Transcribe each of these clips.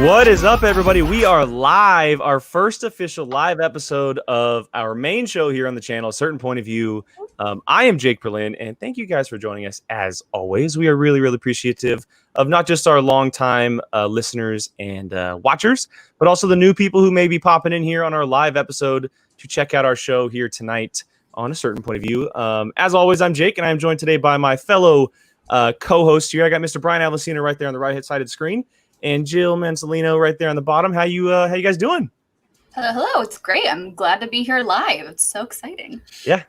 What is up, everybody? We are live, our first official live episode of our main show here on the channel, A Certain Point of View. I am Jake Berlin, and thank you guys for joining us. As always, we are really, really appreciative of not just our longtime listeners and watchers, but also the new people who may be popping in here on our live episode to check out our show here tonight on A Certain Point of View. As always, I'm Jake, and I'm joined today by my fellow co-host here. I got Mr. Brian Avlicina right there on the right-hand side of the screen, and Jill Mansolino right there on the bottom. How you guys doing? Hello, it's great. I'm glad to be here live. It's so exciting. Yeah.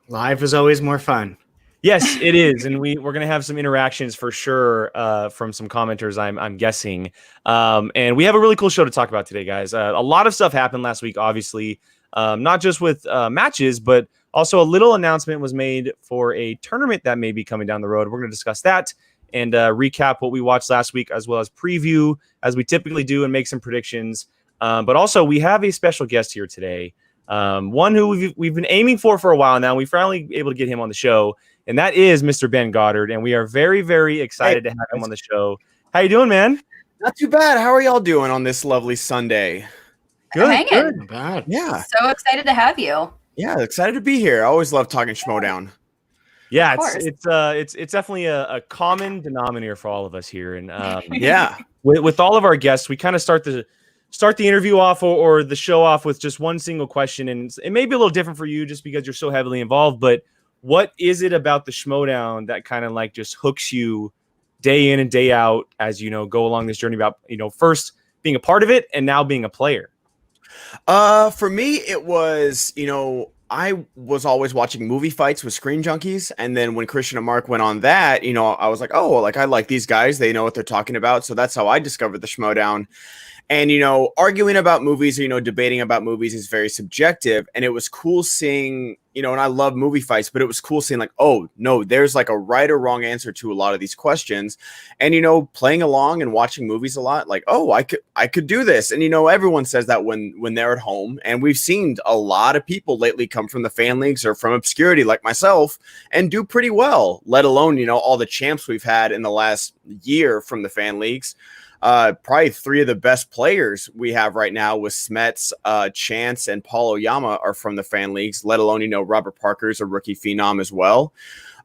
Live is always more fun. Yes, it is, and we're gonna have some interactions for sure from some commenters. I'm guessing, and we have a really cool show to talk about today, guys. A lot of stuff happened last week, obviously, not just with matches, but also a little announcement was made for a tournament that may be coming down the road. We're gonna discuss that and recap what we watched last week, as well as preview, as we typically do, and make some predictions. But also, we have a special guest here today, one who we've been aiming for a while now, and we're finally able to get him on the show, and that is Mr. Ben Goddard, and we are very, very excited to have him on the show. How you doing, man? Not too bad. How are y'all doing on this lovely Sunday? Good. Not bad. Yeah. So excited to have you. Yeah, excited to be here. I always love talking Schmodown. Yeah, it's definitely a common denominator for all of us here, and Yeah. with all of our guests, we kind of start the interview off or the show off with just one single question, and it may be a little different for you just because you're so heavily involved. But what is it about the Schmodown that kind of like just hooks you day in and day out as go along this journey about first being a part of it and now being a player? For me, it was I was always watching movie fights with Screen Junkies, and then when Christian and Mark went on that, I was like, oh, like I like these guys. They know what they're talking about. So that's how I discovered the Schmodown. And, arguing about movies or, debating about movies is very subjective. And it was cool seeing, and I love movie fights, but it was cool seeing like, oh, no, there's like a right or wrong answer to a lot of these questions. And, playing along and watching movies a lot, like, oh, I could do this. And, everyone says that when they're at home. And we've seen a lot of people lately come from the fan leagues or from obscurity like myself and do pretty well, let alone, all the champs we've had in the last year from the fan leagues. Probably three of the best players we have right now with Smets, Chance, and Paul Oyama are from the fan leagues, let alone, Robert Parker's a rookie phenom as well.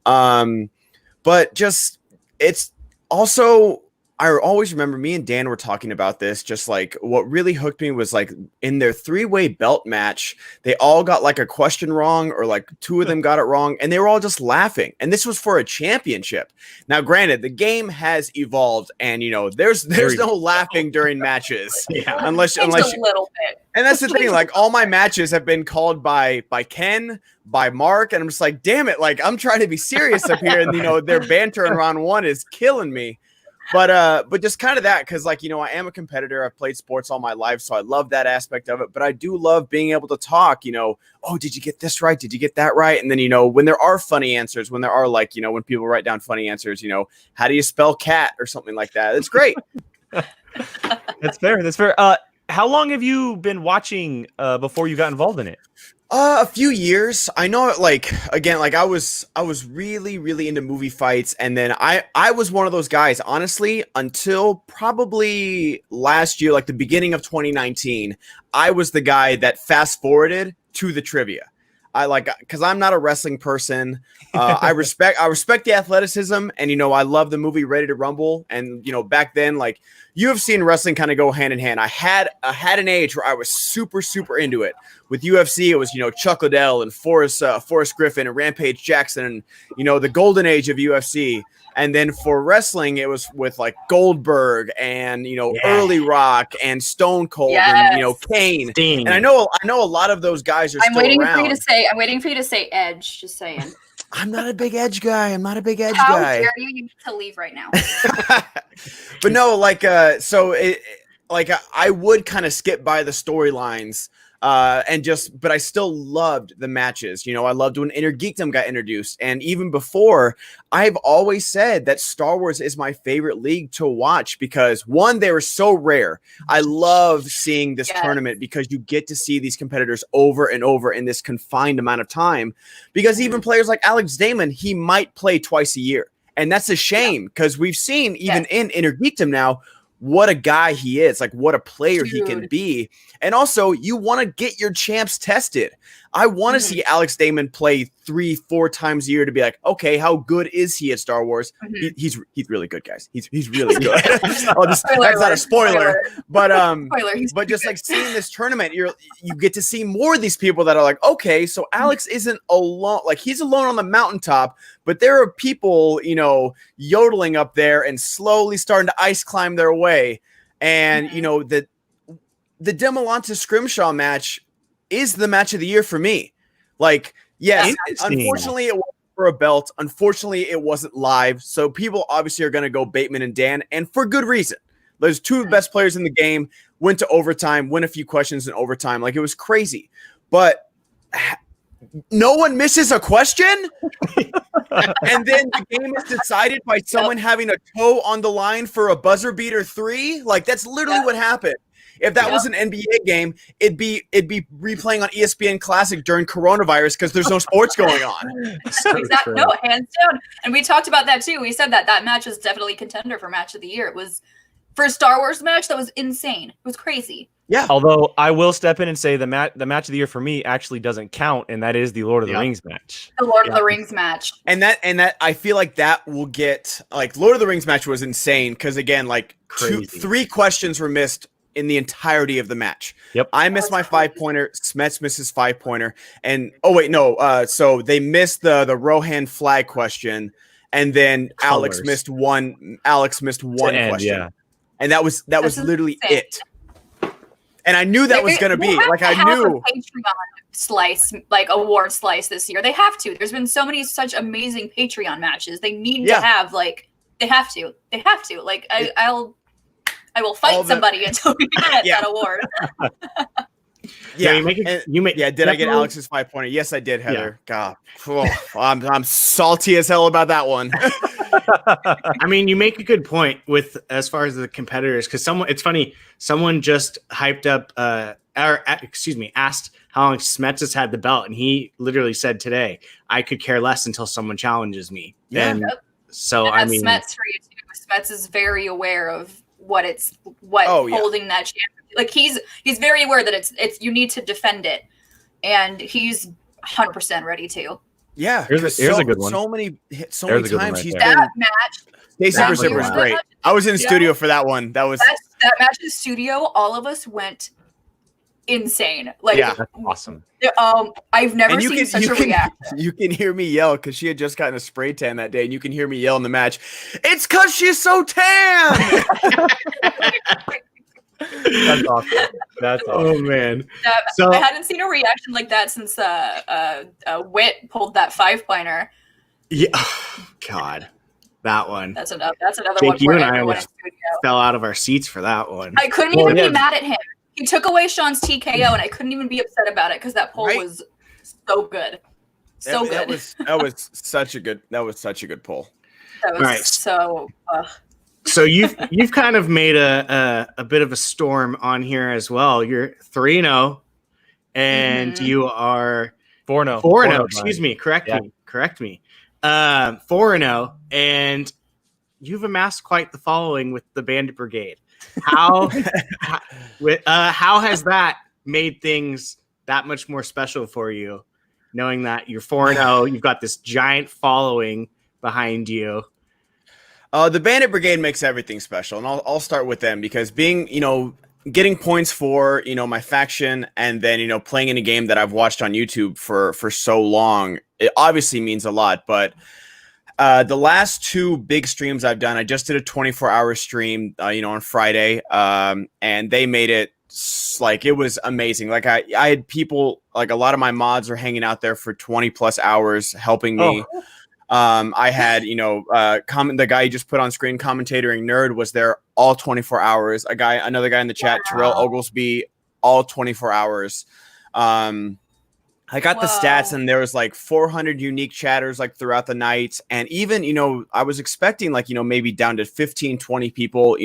But just, it's also, I always remember me and Dan were talking about this, just like what really hooked me was like in their three-way belt match, they all got like a question wrong or like two of them got it wrong and they were all just laughing. And this was for a championship. Now, granted, the game has evolved and, there's no laughing during matches. Yeah. Unless a little bit. And that's the thing, like all my matches have been called by Ken, by Mark, and I'm just like, damn it, like I'm trying to be serious up here and, their banter in round one is killing me. But just kind of that, because like, I am a competitor. I've played sports all my life, so I love that aspect of it. But I do love being able to talk, oh, did you get this right? Did you get that right? And then, when there are funny answers, when there are like, when people write down funny answers, how do you spell cat or something like that? It's great. That's fair. That's fair. How long have you been watching before you got involved in it? A few years. I know it like I was really, really into movie fights. And then I was one of those guys, honestly, until probably last year, like the beginning of 2019, I was the guy that fast forwarded to the trivia. Because I'm not a wrestling person. I respect the athleticism, and I love the movie Ready to Rumble. And back then, like UFC and wrestling kind of go hand in hand. I had an age where I was super, super into it. With UFC, it was Chuck Liddell and Forrest Griffin and Rampage Jackson, and the golden age of UFC. And then for wrestling, it was with like Goldberg and Early Rock and Stone Cold and Kane. Sting. And I know a lot of those guys are still around. I'm waiting for you to say Edge. Just saying. I'm not a big Edge guy. How dare you? You need to leave right now. But no, I would kind of skip by the storylines. But I still loved the matches. I loved when Innergeekdom got introduced. And even before, I've always said that Star Wars is my favorite league to watch because, one, they were so rare. I love seeing this tournament because you get to see these competitors over and over in this confined amount of time. Because even players like Alex Damon, he might play twice a year. And that's a shame because we've seen even in Innergeekdom now, what a guy he is, like what a player he can Dude. be. And also, you want to get your champs tested. I want to see Alex Damon play 3-4 times a year to be like, okay, how good is he at Star Wars? He's really good, guys. He's really good. That's not a spoiler, but but just like seeing this tournament, you get to see more of these people that are like, okay, so Alex isn't alone. Like he's alone on the mountaintop, but there are people, you know, yodeling up there and slowly starting to ice climb their way. And you know the Demolanta Scrimshaw match is the match of the year for me. Like, yes, unfortunately it wasn't for a belt. Unfortunately, it wasn't live. So people obviously are going to go Bateman and Dan, and for good reason. Those two of the best players in the game went to overtime, win a few questions in overtime. Like, it was crazy. But no one misses a question? And then the game is decided by someone having a toe on the line for a buzzer beater 3? Like, that's literally what happened. If that was an NBA game, it'd be replaying on ESPN Classic during coronavirus because there's no sports going on. Exactly. No, hands down. And we talked about that too. We said that match is definitely contender for match of the year. It was for a Star Wars match that was insane. It was crazy. Yeah. Although I will step in and say the match of the year for me actually doesn't count, and that is the Lord of the Rings match. The Lord of the Rings match. And that I feel like that will get, like, Lord of the Rings match was insane because again, like 3 questions were missed in the entirety of the match. Yep. I missed my 5-pointer. Smets missed his 5-pointer. And so they missed the Rohan flag question, and then Alex missed one question. Yeah. And that was literally insane. It. And I knew that was going to be like, I knew. Patreon slice, like award slice this year. They have to. There's been so many such amazing Patreon matches. They need to have, like, they have to. Like, I will fight somebody until we get that award. Did I get Alex's 5-pointer? Yes, I did, Heather. God, I'm salty as hell about that one. I mean, you make a good point with as far as the competitors, because it's funny. Someone just hyped up, asked how long Smets has had the belt, and he literally said today, "I could care less until someone challenges me." Yeah. And so and I mean, Smets for you too. Smets is very aware of holding that champion. Like he's very aware that it's you need to defend it, and he's 100% ready to. Yeah, here's a good one. So many times he's been. That match. Stacey Persipper was great. I was in studio for that one. That match in studio. All of us went insane. Like, that's awesome. I've never seen such a reaction. You can hear me yell because she had just gotten a spray tan that day, and you can hear me yell in the match. It's because she's so tan. That's awesome. That's awesome. Oh man! So I hadn't seen a reaction like that since Wit pulled that 5-pointer. Yeah, God, that one. That's another Jake, one. You where and I everyone fell out of our seats for that one. I couldn't even be mad at him. He took away Sean's TKO, and I couldn't even be upset about it because that poll was so good. So good. That was such a good poll. That was so. So you've kind of made a bit of a storm on here as well. You're 3-0, and you are 4-0. 4-0. Excuse me. Correct me. 4-0, and you've amassed quite the following with the Bandit Brigade. How has that made things that much more special for you, knowing that you're 4-0, you've got this giant following behind you? The Bandit Brigade makes everything special, and I'll start with them because being, getting points for, my faction, and then, playing in a game that I've watched on YouTube for so long, it obviously means a lot. But the last 2 big streams I've done, I just did a 24-hour stream, on Friday, and they made it like, it was amazing. Like I had people, like a lot of my mods are hanging out there for 20 plus hours helping me. I had, the guy you just put on screen, Commentating Nerd, was there all 24 hours. Another guy in the chat, Terrell Oglesby, all 24 hours. I got the stats, and there was like 400 unique chatters like throughout the night. And even, I was expecting like, maybe down to 15, 20 people,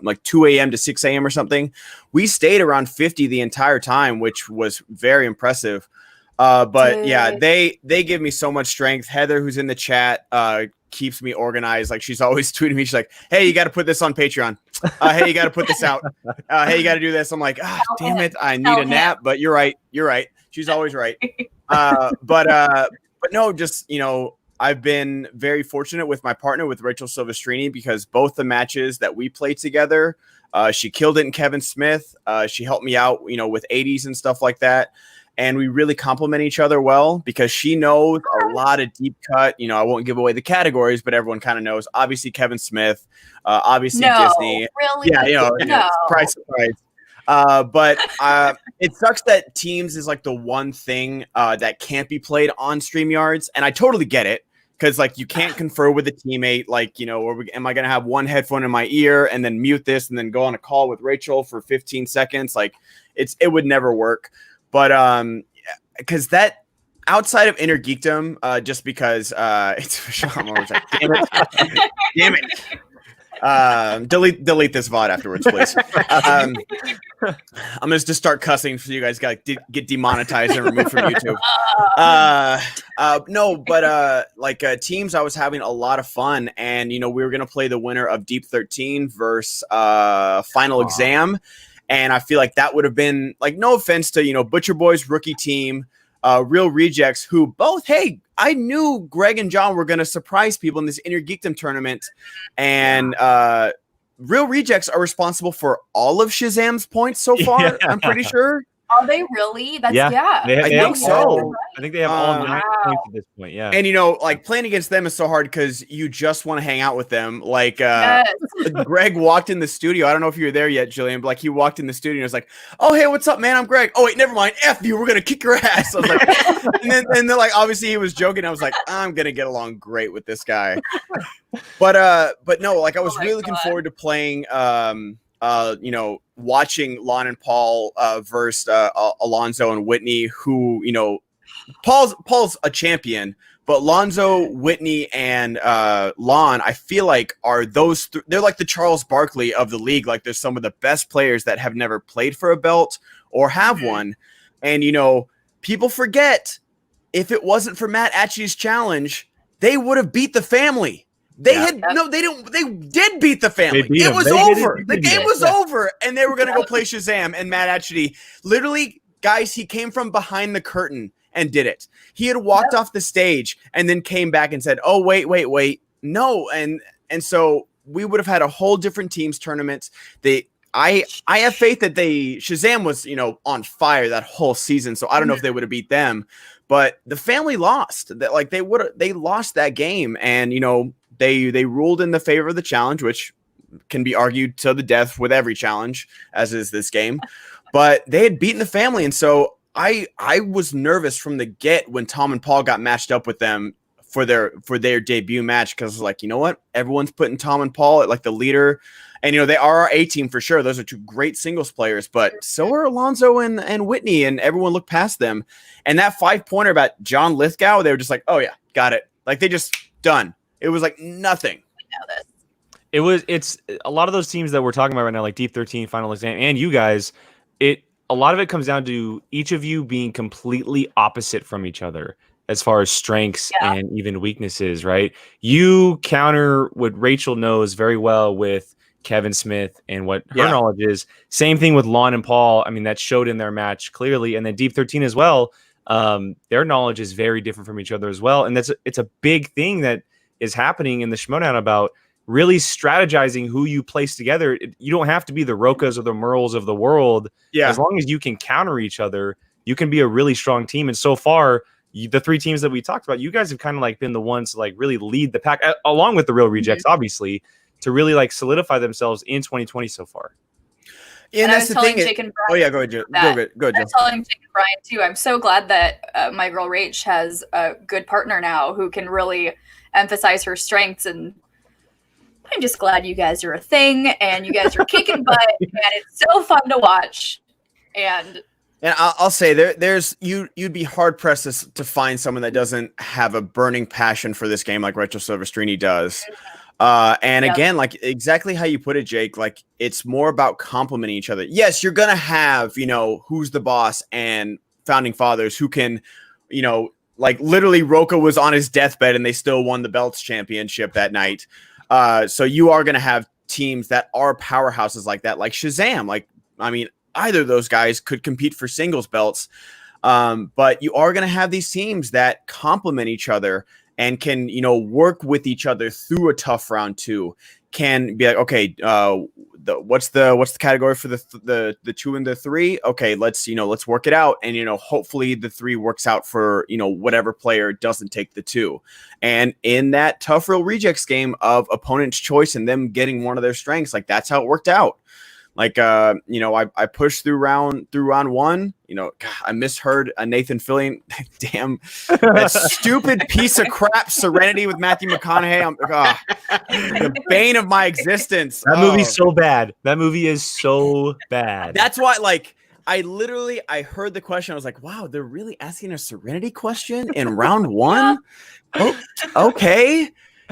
like 2 a.m. to 6 a.m. or something. We stayed around 50 the entire time, which was very impressive. But yeah, they give me so much strength. Heather, who's in the chat, keeps me organized. Like she's always tweeting me. She's like, "Hey, you got to put this on Patreon. Hey, you got to put this out. Hey, you got to do this." I'm like, damn it, I need a nap. But you're right. She's always right. But no, just I've been very fortunate with my partner, with Rachel Silvestrini, because both the matches that we played together, she killed it in Kevin Smith. She helped me out, with 80s and stuff like that. And we really complement each other well, because she knows a lot of deep cut. I won't give away the categories, but everyone kind of knows. Obviously, Kevin Smith, obviously Disney. Really? Yeah, surprise. But it sucks that Teams is like the one thing that can't be played on StreamYards, and I totally get it, because like you can't confer with a teammate, like am I gonna have one headphone in my ear and then mute this and then go on a call with Rachel for 15 seconds? Like it would never work. But because that outside of Innergeekdom, just because it's I'm always like, damn it. Delete this VOD afterwards, please. I'm gonna just start cussing, so you guys got to get demonetized and removed from YouTube. No, but Teams, I was having a lot of fun, and we were gonna play the winner of Deep 13 versus Final Exam, and I feel like that would have been, like, no offense to Butcher Boy's rookie team, Real Rejects, who both, hey, I knew Greg and John were going to surprise people in this Innergeekdom tournament, and Real Rejects are responsible for all of Shazam's points so far. Yeah. I'm pretty sure. Are they really? That's I think so. I think they have all 9 points at this point. Yeah. And like playing against them is so hard because you just want to hang out with them. Like Greg walked in the studio. I don't know if you were there yet, Jillian, but like he walked in the studio and was like, "Oh, hey, what's up, man? I'm Greg. Oh, wait, never mind. F you. We're gonna kick your ass." I was like, and then like obviously he was joking. I was like, I'm gonna get along great with this guy. But no, like I was really looking forward to playing watching Lon and Paul versus Alonzo and Whitney, who, Paul's a champion, but Lonzo, Whitney, and Lon, I feel like are they're like the Charles Barkley of the league. Like there's some of the best players that have never played for a belt or have one. And, people forget, if it wasn't for Matt Atchie's challenge, they would have beat the family. They did beat the family. It was over. The game was over, and they were going to go play Shazam. And Matt Atchie, literally, guys, he came from behind the curtain and did it. He had walked off the stage and then came back and said, "Oh, wait, no." And so we would have had a whole different Teams tournament. I have faith that Shazam was, on fire that whole season. So I don't know if they would have beat them, but the family lost. That like they lost that game, and they ruled in the favor of the challenge, which can be argued to the death with every challenge, as is this game. But they had beaten the family, and so I was nervous from the get when Tom and Paul got matched up with them for their debut match, because like, you know what, everyone's putting Tom and Paul at like the leader, and they are our A team for sure. Those are two great singles players, but so are Alonzo and Whitney, and everyone looked past them. And that 5-pointer about John Lithgow, they were just like, "Oh yeah, got it." Like they just done. It was like nothing. It's a lot of those teams that we're talking about right now, like Deep 13, Final Exam, and you guys, a lot of it comes down to each of you being completely opposite from each other as far as strengths and even weaknesses, right? You counter what Rachel knows very well with Kevin Smith and what her knowledge is. Same thing with Lon and Paul. I mean, that showed in their match clearly. And then Deep 13 as well. Their knowledge is very different from each other as well. And it's a big thing that is happening in the Schmodown about really strategizing who you place together. You don't have to be the Rokas or the Merles of the world. Yeah. As long as you can counter each other, you can be a really strong team. And so far, the 3 teams that we talked about, you guys have kind of like been the ones to like really lead the pack, along with the Real Rejects, obviously, to really like solidify themselves in 2020 so far. Yeah, and that's the thing. Oh yeah, go ahead, Joe. Go ahead. I was telling Jake and Brian too. I'm so glad that my girl Rach has a good partner now who can really emphasize her strengths, and I'm just glad you guys are a thing and you guys are kicking butt, and it's so fun to watch. And I'll say you'd be hard pressed to find someone that doesn't have a burning passion for this game like Rachel Silvestrini does. And again, like exactly how you put it, Jake, like it's more about complimenting each other. Yes, you're going to have, who's the boss and founding fathers who can, like literally Roka was on his deathbed and they still won the belts championship that night. So you are going to have teams that are powerhouses like that, like Shazam. Like, I mean, either of those guys could compete for singles belts. But you are going to have these teams that complement each other and can, work with each other through a tough round 2. Can be like, okay, what's the category for the 2 and the 3? Okay, let's work it out, and hopefully the 3 works out for whatever player doesn't take the 2. And in that tough real rejects game of opponent's choice and them getting one of their strengths, like that's how it worked out. Like, I pushed through round 1. God, I misheard a Nathan Fillion. Damn, that stupid piece of crap Serenity with Matthew McConaughey. The bane of my existence. That movie's so bad. That movie is so bad. That's why, like, I heard the question. I was like, wow, they're really asking a Serenity question in round 1? Oh, okay.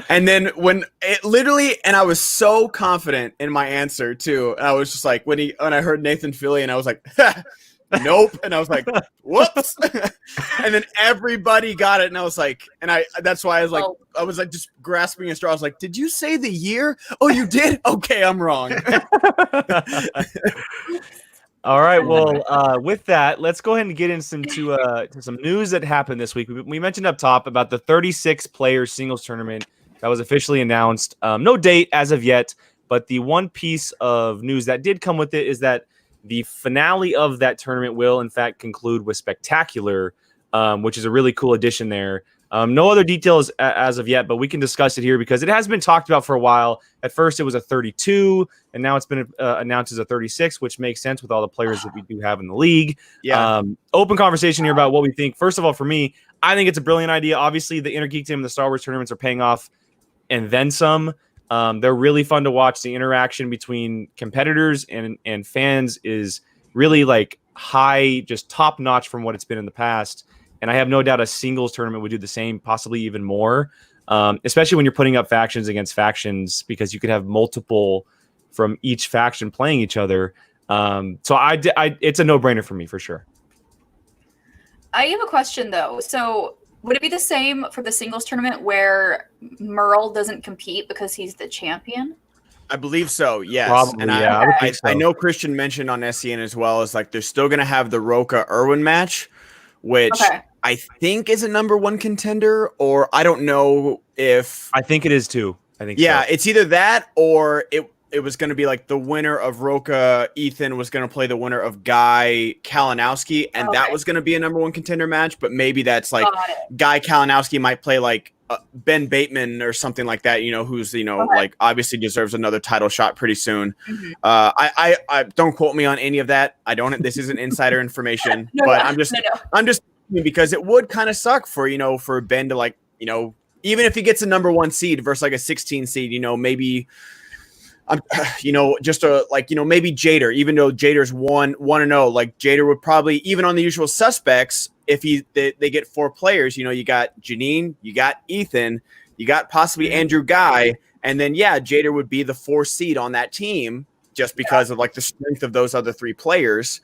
And then when it literally, and I was so confident in my answer too. I was just like, when I heard Nathan Fillion, I was like, nope. And I was like, whoops. And then everybody got it. And I was like, that's why I was like, just grasping a straw. I was like, did you say the year? Oh, you did? Okay, I'm wrong. All right. Well, with that, let's go ahead and get into some news that happened this week. We mentioned up top about the 36 player singles tournament that was officially announced. No date as of yet, but the one piece of news that did come with it is that the finale of that tournament will, in fact, conclude with Spectacular, which is a really cool addition there. No other details as of yet, but we can discuss it here because it has been talked about for a while. At first, it was a 32, and now it's been announced as a 36, which makes sense with all the players that we do have in the league. Yeah. Open conversation here about what we think. First of all, for me, I think it's a brilliant idea. Obviously, the Innergeekdom and the Star Wars tournaments are paying off and then some. They're really fun to watch. The interaction between competitors and fans is really like high, just top notch from what it's been in the past. And I have no doubt a singles tournament would do the same, possibly even more, especially when you're putting up factions against factions, because you could have multiple from each faction playing each other. So it's a no-brainer for me, for sure. I have a question, though. So would it be the same for the singles tournament where Merle doesn't compete because he's the champion? I believe so, yes. Probably, and yeah. I would think so. I know Christian mentioned on SCN as well, is like they're still going to have the Roka-Irwin match, which I think is a number 1 contender, or I don't know if... I think it is too. I think yeah, so. It's either that or it was going to be like the winner of Roka Ethan was going to play the winner of Guy Kalinowski, and that was going to be a number 1 contender match, but maybe that's like Guy Kalinowski might play like Ben Bateman or something like that, who's, like obviously deserves another title shot pretty soon. Mm-hmm. I don't quote me on any of that. This isn't insider information, I'm just because it would kind of suck for, for Ben to like, even if he gets a number 1 seed versus like a 16 seed, maybe, just maybe Jader, even though Jader's 1-0, like Jader would probably, even on the usual suspects, if they get 4 players, you got Janine, you got Ethan, you got possibly Andrew Guy, and then Jader would be the 4 seed on that team just because of like the strength of those other 3 players.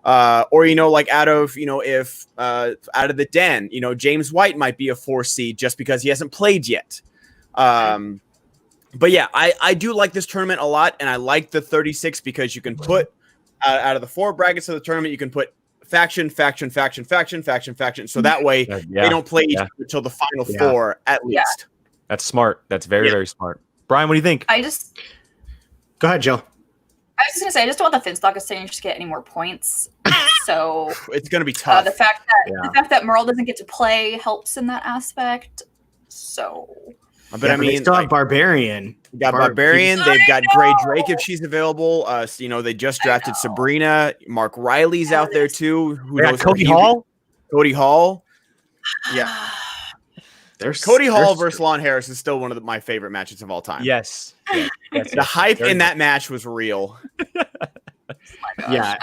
Or like out of the den, James White might be a 4 seed just because he hasn't played yet. But yeah, I do like this tournament a lot, and I like the 36 because you can put out of the 4 brackets of the tournament, you can put faction. So that way they don't play each other until the final 4 at least. That's smart. That's very, very smart. Brian, what do you think? Go ahead, Jill. I was just going to say, I just don't want the Finstock exchange to get any more points. So it's going to be tough. The fact that Merle doesn't get to play helps in that aspect. So... But I mean, they still have Barbarian. They got Barbarian. They've got Grey Drake if she's available. They just drafted Sabrina. Mark Riley's out there too. Who knows? Cody Hall. Cody Hall. Yeah. Cody Hall versus Lon Harris is still one of my favorite matches of all time. Yes. The hype in that match was real. Oh my gosh.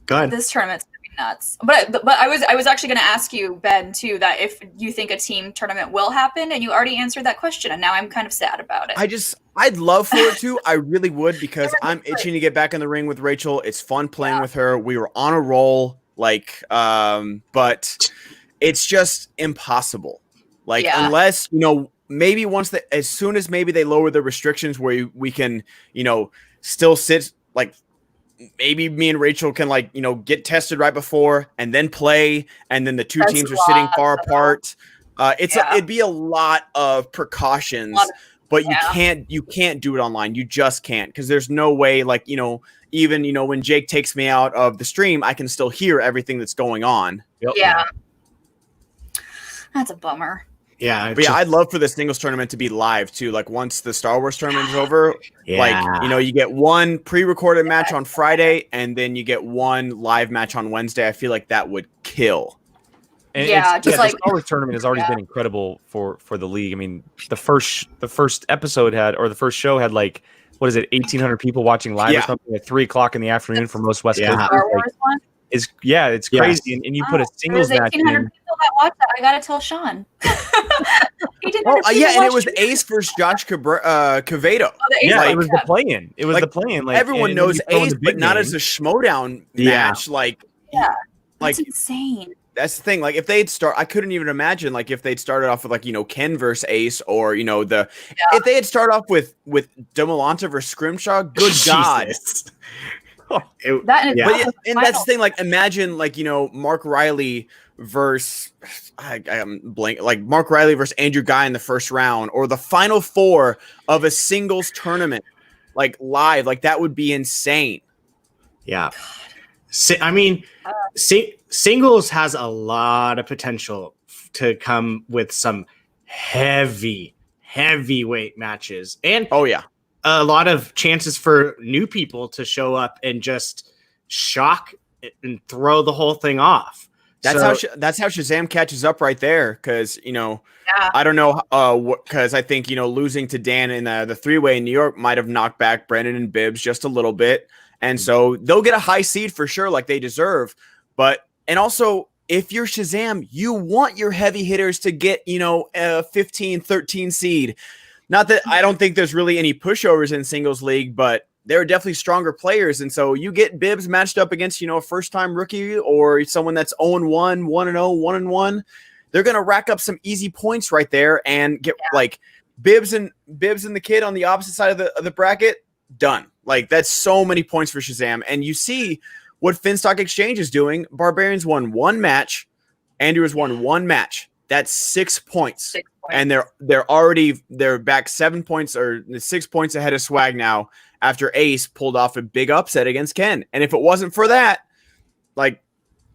Go ahead. This tournament's gonna be nuts. But I was actually gonna ask you, Ben, too, that if you think a team tournament will happen, and you already answered that question, and now I'm kind of sad about it. I'd love for it to. I really would, because I'm itching to get back in the ring with Rachel. It's fun playing with her. We were on a roll, but it's just impossible. Like unless, you know, maybe as soon as maybe they lower the restrictions where we can, you know, still sit, like maybe me and Rachel can, like, you know, get tested right before and then play, and then the two teams are sitting far apart. It'd be a lot of precautions, but you can't do it online. You just can't, because there's no way, like, you know, even, you know, when Jake takes me out of the stream, I can still hear everything that's going on. Yeah. That's a bummer. Yeah. But yeah, I'd love for the singles tournament to be live too. Like once the Star Wars tournament is over, like, you know, you get one pre-recorded match on Friday and then you get one live match on Wednesday. I feel like that would kill. And the Star Wars tournament has already been incredible for the league. I mean, the first episode the first show had, like, what is it, 1,800 people watching live or something at 3:00 in the afternoon for most West Coast. Star Wars one? It's crazy, and you put a singles match in. 1,800 people that watched that. I gotta tell Sean. And it was Ace versus Josh Cavedo. It was the play-in. It was like, the play-in. Like, everyone knows Ace, but not as a Schmodown match. Like, that's insane. That's the thing. Like, if they'd I couldn't even imagine, like, if they'd started off with, like, you know, Ken versus Ace, or, you know, if they had started off with Demolanta versus Scrimshaw. Good God. And that's the thing. Like, imagine, like, you know, Mark Riley versus Mark Riley versus Andrew Guy in the first round, or the final four of a singles tournament, like, live. Like, that would be insane. Yeah. I mean, singles has a lot of potential to come with some heavyweight matches, and a lot of chances for new people to show up and just shock and throw the whole thing off. That's how Shazam catches up right there, because, you know, I don't know, because I think, you know, losing to Dan in the three-way in New York might have knocked back Brendan and Bibbs just a little bit. And so they'll get a high seed for sure, like they deserve. And also, if you're Shazam, you want your heavy hitters to get, you know, a 15, 13 seed. Not that I don't think there's really any pushovers in singles league, but there are definitely stronger players. And so you get Bibbs matched up against, you know, a first-time rookie or someone that's 0-1, 1-0, 1-1. They're going to rack up some easy points right there and get like Bibbs and the kid on the opposite side of the bracket. Done. Like, that's so many points for Shazam. And you see what Finstock Exchange is doing. Barbarians won one match. Andrew has won one match. That's 6 points. And they're back 7 points, or 6 points ahead of Swag now, after Ace pulled off a big upset against Ken. And if it wasn't for that, like,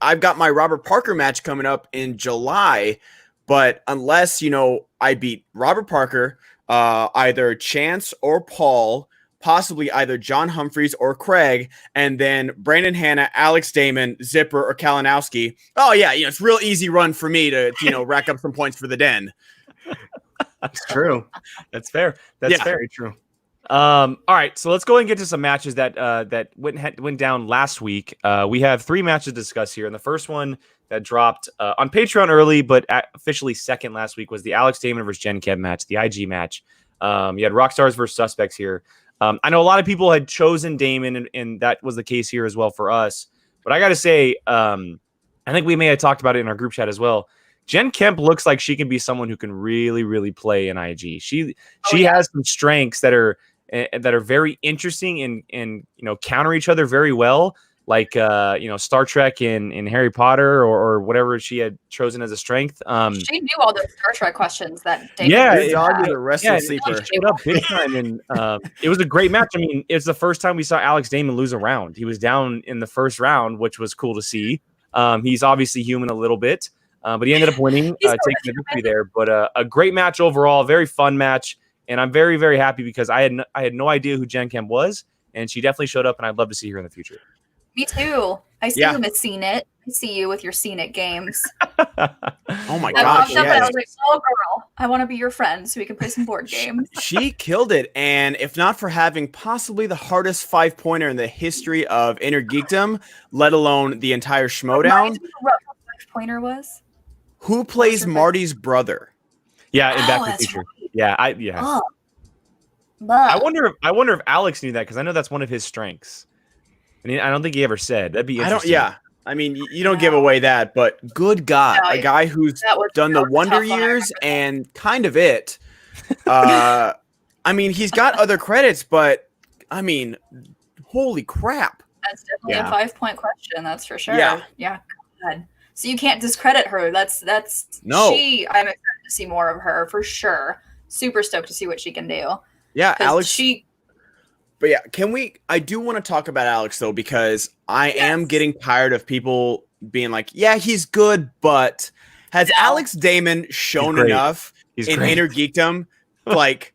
I've got my Robert Parker match coming up in July, but unless, you know, I beat Robert Parker, either Chance or Paul, possibly either John Humphreys or Craig, and then Brandon Hanna, Alex Damon, Zipper, or Kalinowski. Oh yeah, you know, it's a real easy run for me to, you know, rack up some points for the Den. That's true. That's fair. That's very true. All right, so let's go and get to some matches that went down last week. We have 3 matches to discuss here, and the first one that dropped on Patreon early, but officially second last week, was the Alex Damon versus Jen Kemp match, the IG match. You had Rockstars versus Suspects here. I know a lot of people had chosen Damon, and that was the case here as well for us. But I got to say, I think we may have talked about it in our group chat as well. Jen Kemp looks like she can be someone who can really, really play in IG. She has some strengths that are very interesting and you know, counter each other very well. Like, you know, Star Trek in Harry Potter or whatever she had chosen as a strength. She knew all those Star Trek questions that day. Dog is a restless sleeper. She showed up big time, and it was a great match. I mean, it's the first time we saw Alex Damon lose a round. He was down in the first round, which was cool to see. He's obviously human a little bit, but he ended up winning, taking the victory there. But a great match overall, very fun match, and I'm very, very happy because I had no idea who Jen Kemp was, and she definitely showed up, and I'd love to see her in the future. Me too. I see you with CNET. I see you with your CNET games. Oh my gosh! I was like, "Oh, girl, I want to be your friend, so we can play some board games." She killed it, and if not for having possibly the hardest 5-pointer in the history of Innergeekdom, let alone the entire Schmodown. What 5-pointer was? Who plays Marty's brother? Yeah, in Back to the Future. Right. Yeah, I wonder if Alex knew that, because I know that's one of his strengths. I mean, I don't think he ever said. That'd be interesting. I mean, you don't give away that, but good God, No, a guy who's done the that was a Wonder tough one, I Years remember that. and kind of it. I mean, he's got other credits, but I mean, holy crap. That's definitely Yeah. a 5-point question. That's for sure. Yeah. Yeah. God. So you can't discredit her. That's No. I'm excited to see more of her for sure. Super stoked to see what she can do. Yeah, 'Cause Alex. she But yeah, I do want to talk about Alex though, because I am Yes. getting tired of people being like, yeah, he's good, but has No. Alex Damon shown great. enough He's in great. Innergeekdom? Like,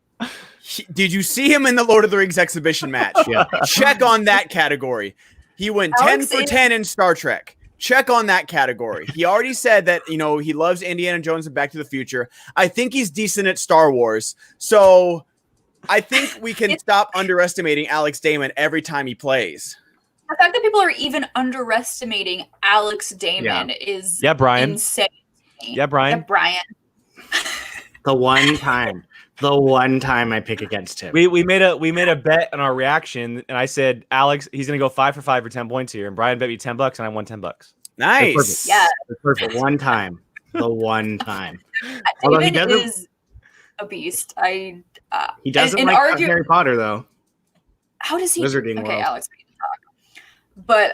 did you see him in the Lord of the Rings exhibition match? Yeah. Check on that category. He went Alex 10 for 10 in Star Trek. Check on that category. He already said that, he loves Indiana Jones and Back to the Future. I think he's decent at Star Wars. So I think we can stop underestimating Alex Damon every time he plays. the fact that people are even underestimating Alex Damon is Yeah, Brian. insane. Yeah, Brian. Yeah, Brian. The one time I pick against him. We made a bet on our reaction, and I said Alex, he's gonna go 5 for 5 for 10 points here, and Brian bet me $10, and I won $10. Nice. perfect. Yeah. The one time. Although he David doesn't- is a beast. He doesn't and like argue- Harry Potter though. How does he? Wizarding okay, world. Alex, we can talk. But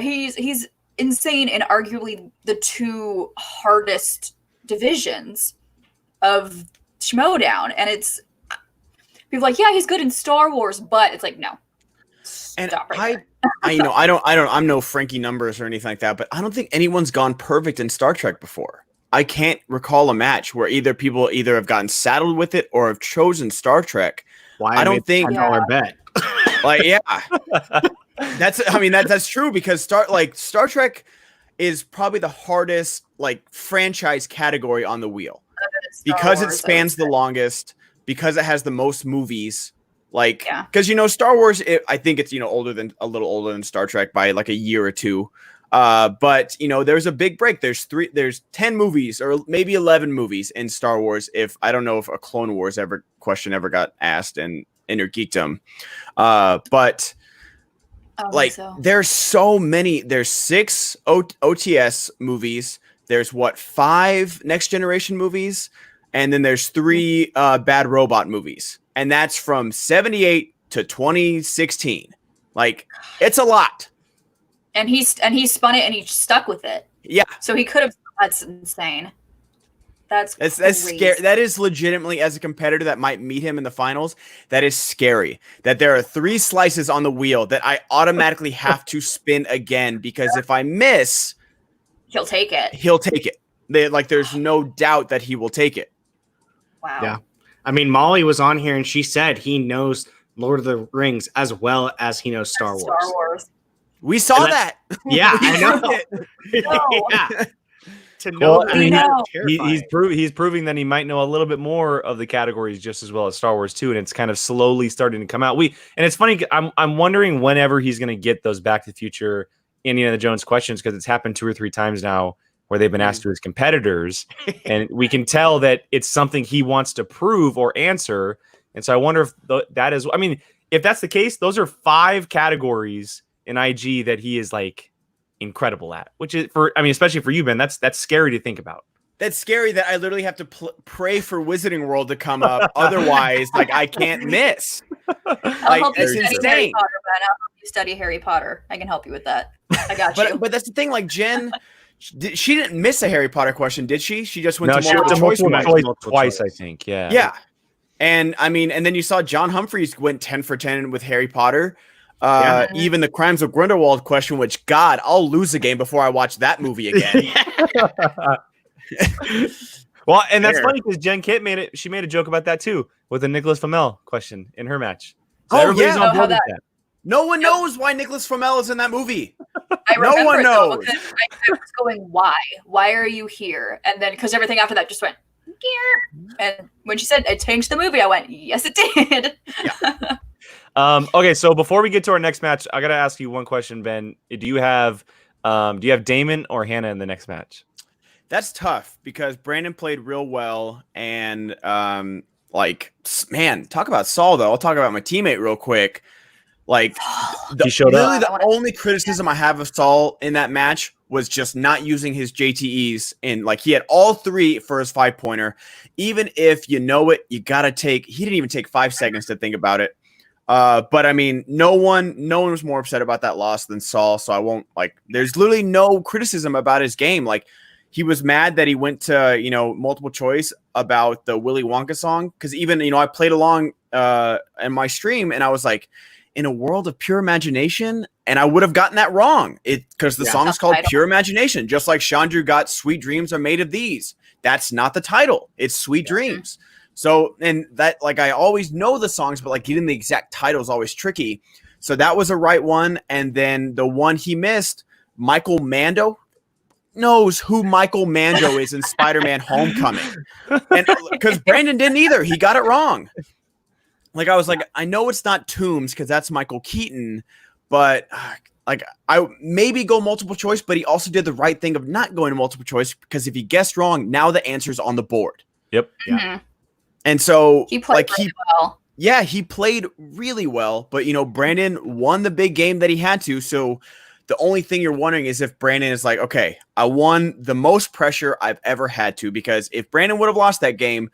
he's insane in arguably the two hardest divisions of Schmodown, and it's people like, yeah, he's good in Star Wars, but it's like, no. And Stop right there. I'm no Frankie numbers or anything like that, but I don't think anyone's gone perfect in Star Trek before. I can't recall a match where people have gotten saddled with it or have chosen Star Trek. Why I don't made think- the $10 bet. Like, yeah, that's true, because Star Trek is probably the hardest franchise category on the wheel, Star because it Wars, spans I would the longest, because it has the most movies. Yeah. Because Star Wars, I think it's a little older than Star Trek by like a year or two. But there's a big break. There's 10 movies or maybe 11 movies in Star Wars. I don't know if a Clone Wars question ever got asked in Innergeekdom. But I don't think so. there's so many. There's 6 OTS movies. There's 5 Next Generation movies, and then there's 3 Bad Robot movies, and that's from 78 to 2016. It's a lot. And he spun it and he stuck with it. Yeah. So he could have. That's insane. That's scary. crazy. That is legitimately, as a competitor that might meet him in the finals, that is scary. That there are 3 slices on the wheel that I automatically have to spin again, because if I miss, He'll take it. he'll take it. There's no doubt that he will take it. Wow. Yeah. I mean, Molly was on here and she said he knows Lord of the Rings as well as he knows Star Wars. Star Wars. We saw And that. Yeah, We I know. proved it. Yeah. To know Well, that I mean, is he's terrifying. he's proving that he might know a little bit more of the categories just as well as Star Wars too, and it's kind of slowly starting to come out. And it's funny. I'm wondering whenever he's going to get those Back to the Future Indiana Jones questions, because it's happened 2 or 3 times now where they've been asked to his competitors, and we can tell that it's something he wants to prove or answer. And so I wonder if that is. I mean, if that's the case, those are 5 categories in IG that he is incredible at, which is especially for you, Ben, that's scary to think about. That's scary that I literally have to pray for Wizarding World to come up. Otherwise, I can't miss. I'll help you it's study insane. Harry Potter, Ben. I'll help you study Harry Potter. I can help you with that. I got you. But that's the thing. Jen, she didn't miss a Harry Potter question, did she? She just went No, to she went multiple to choice. multiple ones. choice twice, I think. Yeah. Yeah. And and then you saw John Humphreys went 10 for 10 with Harry Potter. Yeah. Even the Crimes of Grindelwald question, which, God, I'll lose a game before I watch that movie again. Well, and that's Fair. funny because Jen Kitt she made a joke about that too with the Nicholas Flamel question in her match. Oh, everybody's yeah. on Oh, how board with that- that. No one knows why Nicholas Flamel is in that movie. I No remember one it, though, knows. because I was going, why? Why are you here? And then, because everything after that just went, "Gear." And when she said it changed the movie, I went, yes, it did. Okay, so before we get to our next match, I gotta ask you one question, Ben. Do you have Damon or Hannah in the next match? That's tough because Brandon played real well, and man, talk about Saul though. I'll talk about my teammate real quick. Like, He showed literally up. the only criticism I have of Saul in that match was just not using his JTEs. And like, he had all 3 for his 5-pointer. Even if you know it, you gotta he didn't even take 5 seconds to think about it. But I mean, no one was more upset about that loss than Saul. So I won't there's literally no criticism about his game. Like, he was mad that he went to, multiple choice about the Willy Wonka song. Cause even, I played along, in my stream and I was like, in a world of pure imagination, and I would have gotten that wrong. Because the song is called Pure Imagination, just like Chandru got Sweet Dreams Are Made of These. That's not the title. It's Sweet Dreams. So, and that, I always know the songs, but getting the exact title is always tricky. So that was a right one. And then the one he missed, Michael Mando knows who Michael Mando is in Spider-Man Homecoming. And because Brandon didn't either. He got it wrong. I was like, I know it's not Toombs because that's Michael Keaton, but I maybe go multiple choice, but he also did the right thing of not going to multiple choice because if he guessed wrong, now the answer's on the board. Yep. Mm-hmm. And so he played really well. Yeah, he played really well, but Brandon won the big game that he had to. So the only thing you're wondering is if Brandon is like, okay, I won the most pressure I've ever had to, because if Brandon would have lost that game,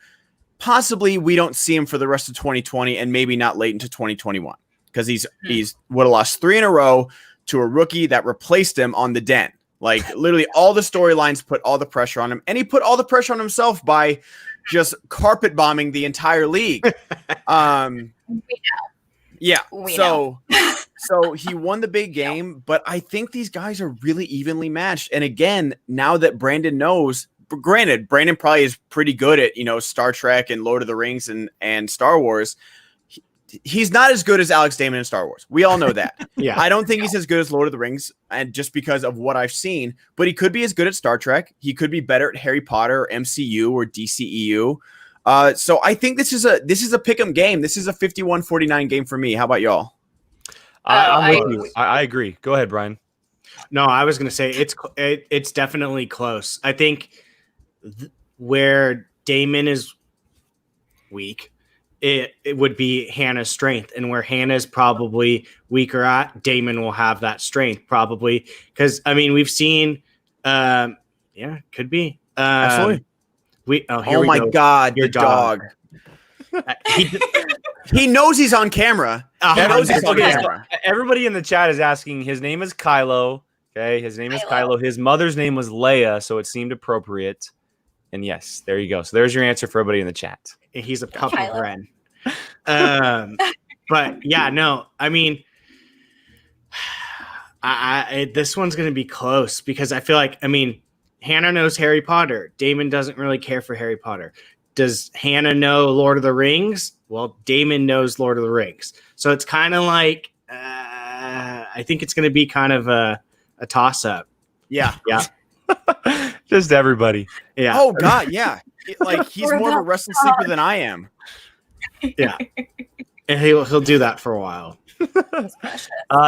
possibly we don't see him for the rest of 2020 and maybe not late into 2021 because he's would have lost 3 in a row to a rookie that replaced him on the Den. Literally all the storylines put all the pressure on him, and he put all the pressure on himself by just carpet bombing the entire league. So he won the big game, but I think these guys are really evenly matched. And again, now that Brandon knows, granted, Brandon probably is pretty good at, Star Trek and Lord of the Rings and Star Wars. He's not as good as Alex Damon in Star Wars. We all know that. Yeah. I don't think he's as good as Lord of the Rings, and just because of what I've seen, but he could be as good at Star Trek. He could be better at Harry Potter or MCU or DCEU. So I think this is a pick'em game. This is a 51-49 game for me. How about y'all? I'm with you. I agree. Go ahead, Brian. No, I was going to say it's definitely close. I think where Damon is weak, it would be Hannah's strength, and where Hannah's probably weaker at, Damon will have that strength probably. Because we've seen, could be Absolutely. Oh my God, your the dog. He knows he's on camera. Everybody in the chat is asking. His name is Kylo. Okay, his name is Kylo. His mother's name was Leia, so it seemed appropriate. And yes, there you go. So there's your answer for everybody in the chat. He's a pup of Ren. But yeah, no, this one's going to be close because I feel like, Hannah knows Harry Potter. Damon doesn't really care for Harry Potter. Does Hannah know Lord of the Rings? Well, Damon knows Lord of the Rings. So it's kind of like, I think it's going to be kind of a toss-up. Yeah. Yeah. Just everybody. Yeah. Oh, God, yeah. He's more of a restless sleeper than I am. Yeah. And he'll do that for a while.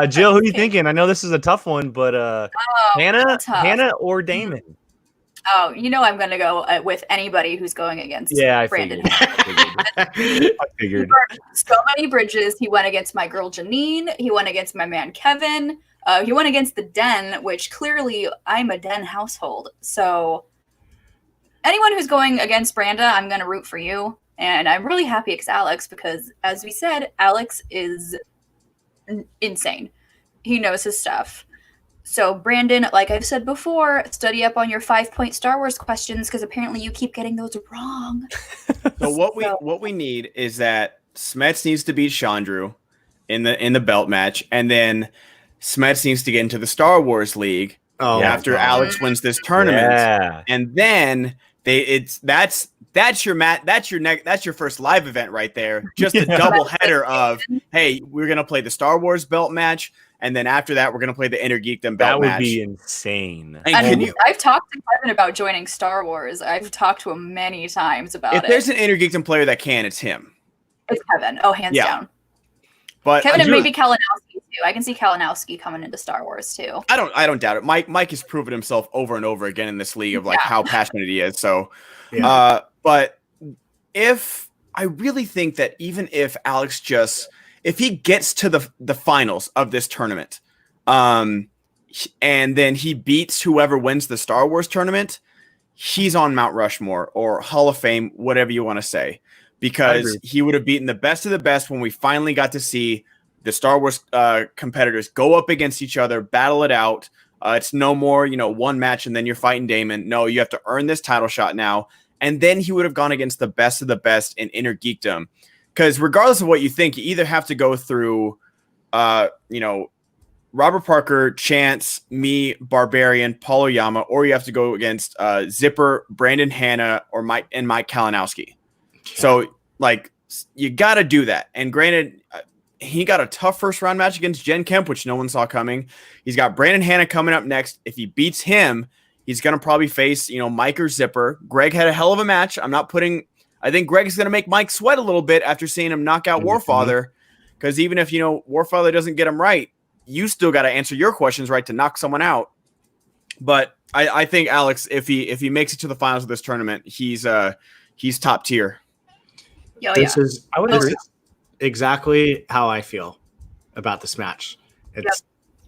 Jill, who are you thinking? I know this is a tough one, but Hannah or Damon? Oh, I'm going to go with anybody who's going against Brandon. I figured. So many bridges. He went against my girl Janine. He went against my man Kevin. He went against the Den, which clearly I'm a Den household. So anyone who's going against Branda, I'm going to root for you. And I'm really happy it's Alex because, as we said, Alex is insane. He knows his stuff. So, Brandon, like I've said before, study up on your 5-point Star Wars questions because apparently you keep getting those wrong. So what we need is that Smets needs to beat Chandru in the belt match, and then Smets needs to get into the Star Wars League after Alex wins this tournament, and then that's your first live event right there. Just a double header of, hey, we're gonna play the Star Wars belt match. And then after that, we're going to play the Innergeekdom belt match. That would be insane. I've talked to Kevin about joining Star Wars. I've talked to him many times about it. If there's an Innergeekdom player that can, it's him. It's Kevin. Oh, hands down. But Kevin and maybe Kalinowski too. I can see Kalinowski coming into Star Wars too. I don't doubt it. Mike has proven himself over and over again in this league of how passionate he is. So, but I really think that even if Alex just if he gets to the finals of this tournament, and then he beats whoever wins the Star Wars tournament, he's on Mount Rushmore or Hall of Fame, whatever you want to say, because he would have beaten the best of the best when we finally got to see the Star Wars competitors go up against each other, battle it out. It's no more, one match and then you're fighting Damon. No, you have to earn this title shot now. And then he would have gone against the best of the best in Innergeekdom. Because regardless of what you think, you either have to go through, Robert Parker, Chance, me, Barbarian, Paul Oyama, or you have to go against Zipper, Brandon Hanna, or Mike Kalinowski. Okay. So, you got to do that. And granted, he got a tough first round match against Jen Kemp, which no one saw coming. He's got Brandon Hanna coming up next. If he beats him, he's going to probably face, Mike or Zipper. Greg had a hell of a match. I think Greg is going to make Mike sweat a little bit after seeing him knock out Warfather. Because even if, Warfather doesn't get him right, you still got to answer your questions right to knock someone out. But I think Alex, if he makes it to the finals of this tournament, he's top tier. This is exactly how I feel about this match.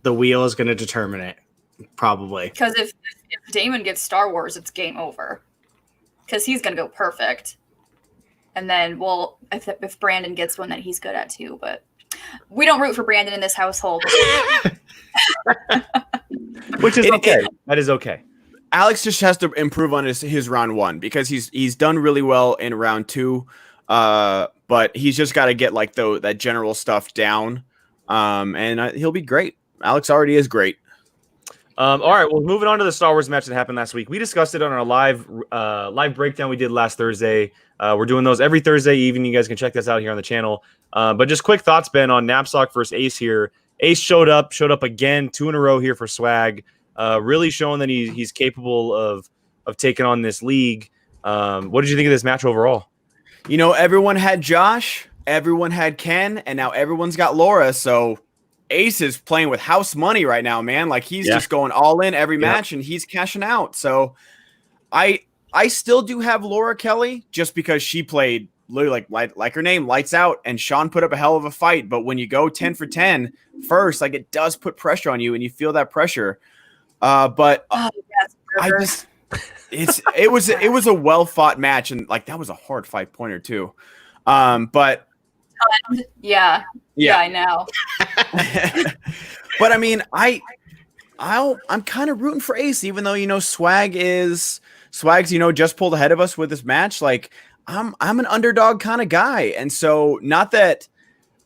The wheel is going to determine it, probably. Because if Damon gets Star Wars, it's game over. Because he's going to go perfect. And then, if Brandon gets one that he's good at too, but we don't root for Brandon in this household. Which is okay. That is okay. Alex just has to improve on his round one because he's done really well in round two. But he's just got to get that general stuff down. And he'll be great. Alex already is great. All right. Well, moving on to the Star Wars match that happened last week. We discussed it on our live breakdown we did last Thursday. We're doing those every Thursday evening. You guys can check this out here on the channel. But just quick thoughts, Ben, on Knapsack versus Ace here. Ace showed up again 2 in a row here for swag. Really showing that he's capable of taking on this league. What did you think of this match overall? Everyone had Josh, everyone had Ken, and now everyone's got Laura. So Ace is playing with house money right now, man. He's just going all in every match and he's cashing out. So I still do have Laura Kelly just because she played literally like her name, lights out, and Sean put up a hell of a fight. But when you go 10 for 10 first, it does put pressure on you and you feel that pressure. But it was a well fought match and that was a hard 5-pointer too. But yeah, I know. But I'm kind of rooting for Ace, even though Swag's just pulled ahead of us with this match. I'm an underdog kind of guy, and so not that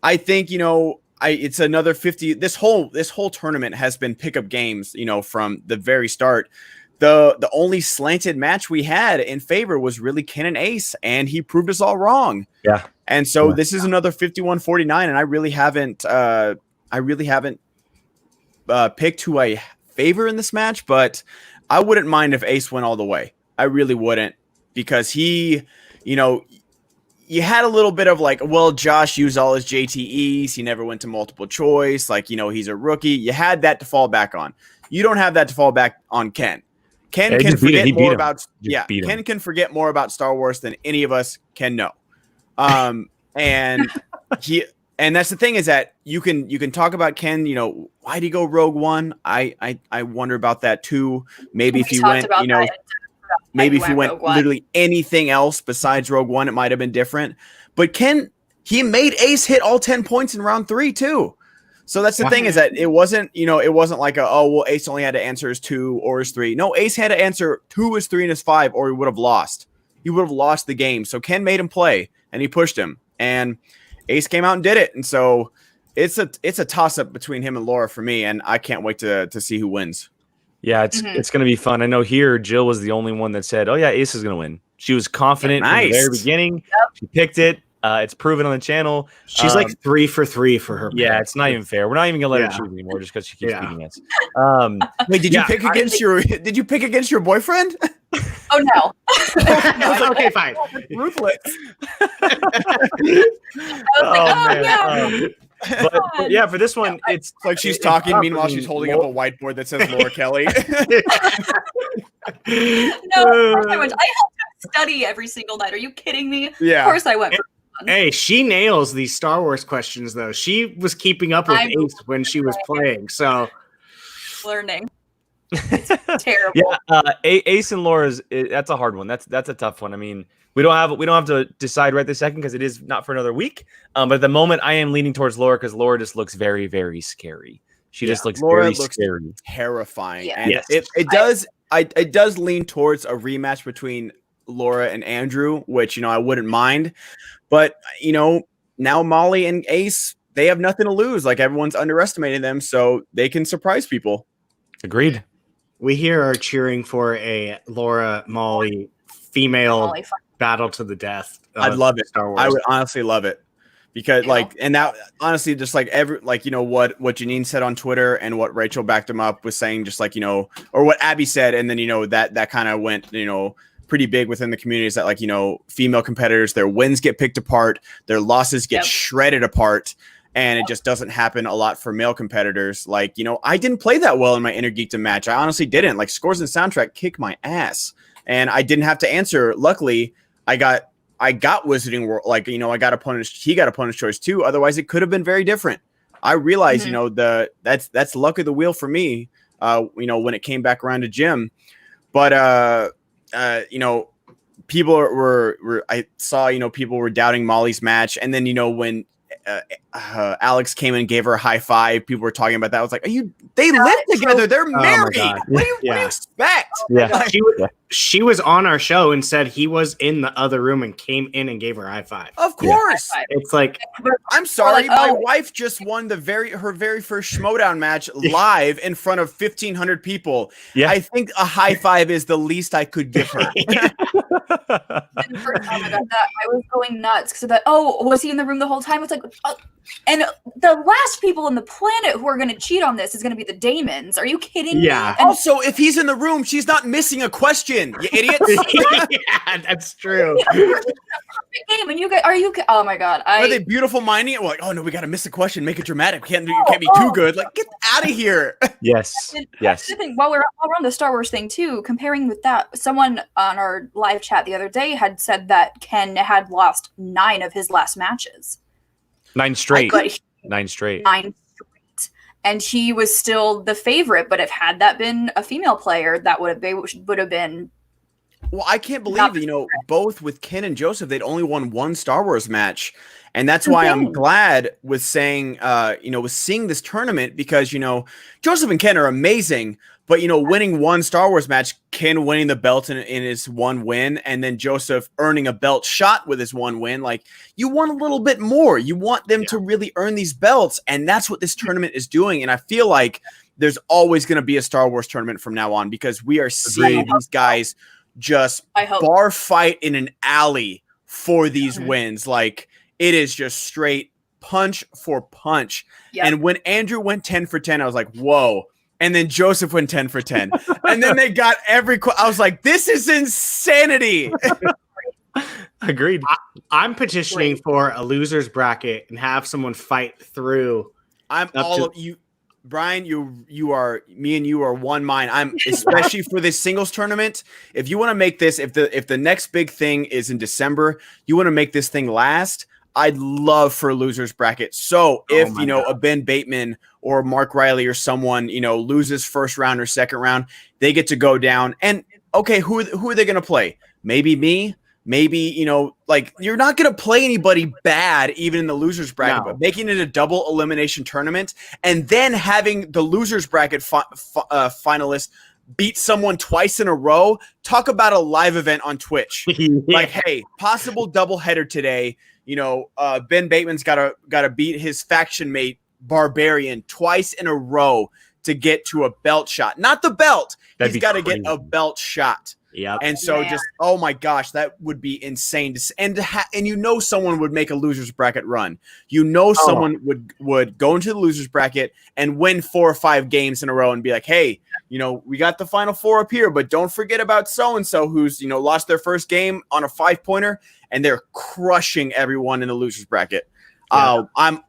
I think it's another 50. This whole tournament has been pickup games, from the very start. The only slanted match we had in favor was really Ken and Ace, and he proved us all wrong. Yeah. And so this is another 51-49, and I really haven't picked who I favor in this match, but I wouldn't mind if Ace went all the way. I really wouldn't, because he, you had a little bit of Josh used all his JTEs. He never went to multiple choice. He's a rookie. You had that to fall back on. You don't have that to fall back on Ken. Ken can forget more about Ken can forget more about Star Wars than any of us can know. And that's the thing is that you can talk about Ken, why'd he go Rogue One? I wonder about that too. Maybe if he went, maybe if he went literally anything else besides Rogue One, it might have been different. But Ken, he made Ace hit all 10 points in round 3 too. So that's the thing is that it wasn't Ace only had to answer his 2 or his 3. No, Ace had to answer 2, his 3, and his 5, or he would have lost. He would have lost the game. So Ken made him play, and he pushed him. And Ace came out and did it. And so it's a toss-up between him and Laura for me, and I can't wait to see who wins. Yeah, it's going to be fun. I know here Jill was the only one that said, oh, yeah, Ace is going to win. She was confident from the very beginning. Yep. She picked it. It's proven on the channel. She's 3 for 3 for her. Yeah, it's not even fair. We're not even gonna let her choose anymore just because she keeps beating us. Wait, did you pick against your boyfriend? Oh no. Okay, fine. Ruthless. But yeah, for this one, it's she's talking. Meanwhile, she's holding up a whiteboard that says Laura Kelly. No, of course I went. I helped him study every single night. Are you kidding me? Yeah. Of course I went. Hey, she nails these Star Wars questions though. She was keeping up with Ace when she was playing, so learning. It's terrible. Yeah, Ace and Laura's that's a hard one. That's a tough one. I mean, we don't have to decide right this second because it is not for another week. But at the moment, I am leaning towards Laura because Laura just looks very, very scary. She just looks very scary, terrifying. Yeah. And it does lean towards a rematch between Laura and Andrew, which I wouldn't mind. But now Molly and Ace, they have nothing to lose. Like everyone's underestimating them, so they can surprise people. Agreed. We here are cheering for a Laura Molly female battle to the death. I'd love it. Star Wars. I would honestly love it because and that honestly, just like what Janine said on Twitter and what Rachel backed him up was saying, just like, or what Abby said. And then, that kind of went, pretty big within the community is that female competitors, their wins get picked apart, their losses get shredded apart. And it just doesn't happen a lot for male competitors. Like, I didn't play that well in my Innergeekdom match. I honestly didn't. Like, scores and soundtrack kicked my ass. And I didn't have to answer. Luckily, I got Wizarding World. Like, I got he got opponent's choice too. Otherwise, it could have been very different. I realized, that's luck of the wheel for me, when it came back around to Jim. But, people I saw, people were doubting Molly's match. And then, when Alex came and gave her a high five, people were talking about that. I was like, they live together, they're married. What do you expect? She was on our show and said he was in the other room and came in and gave her a high five. Of course. It's like, I'm sorry, my wife just won her very first Schmodown match live in front of 1,500 people. I think a high five is the least I could give her. And the first time I got that, I was going nuts because of that. Oh, was he in the room the whole time? It's like, and the last people on the planet who are going to cheat on this is going to be the Damons. Are you kidding me? Yeah. And also, if he's in the room, she's not missing a question, you idiots. Yeah, that's true. Game and you guys, oh my god, are they beautiful minding it? We're like, oh no, we got to miss a question, make it dramatic. Can't be too good. Like, get out of here. Yes. Yes. The thing, while we're on the Star Wars thing too, comparing with that, someone on our live chat the other day had said that Ken had lost 9 of his last matches. 9 straight. 9 straight. And he was still the favorite, but if had that been a female player, that would have been. Well, I can't believe, both with Ken and Joseph, they'd only won 1 Star Wars match. And that's why I'm glad with saying, with seeing this tournament because, Joseph and Ken are amazing, but, winning 1 Star Wars match, Ken winning the belt in his 1 win, and then Joseph earning a belt shot with his 1 win. Like, you want a little bit more. You want them to really earn these belts. And that's what this tournament is doing. And I feel like there's always going to be a Star Wars tournament from now on because we are seeing these guys just bar fight in an alley for these wins. Like, it is just straight punch for punch. Yep. And when Andrew went 10 for 10, I was like, whoa. And then Joseph went 10 for 10. And then they got I was like, this is insanity. Agreed. I'm petitioning for a loser's bracket and have someone fight through. I'm all of you. Brian, me and you are one mind. I'm especially for this singles tournament. If you want to make this, if the next big thing is in December, you want to make this thing last. I'd love for a loser's bracket. So if a Ben Bateman or Mark Riley or someone loses first round or second round, they get to go down. And okay, who are they going to play? Maybe me. Maybe, you're not going to play anybody bad, even in the loser's bracket, but making it a double elimination tournament and then having the loser's bracket finalists beat someone twice in a row. Talk about a live event on Twitch. Like, hey, possible double header today. Ben Bateman's got to beat his faction mate Barbarian twice in a row to get to a belt shot. Not the belt. He's got to get a belt shot. Yeah. And so just, oh my gosh, that would be insane. And someone would make a loser's bracket run. Someone would go into the loser's bracket and win 4 or 5 games in a row and be like, hey, we got the final 4 up here, but don't forget about so-and-so who's, lost their first game on a 5-pointer and they're crushing everyone in the loser's bracket. Yeah. I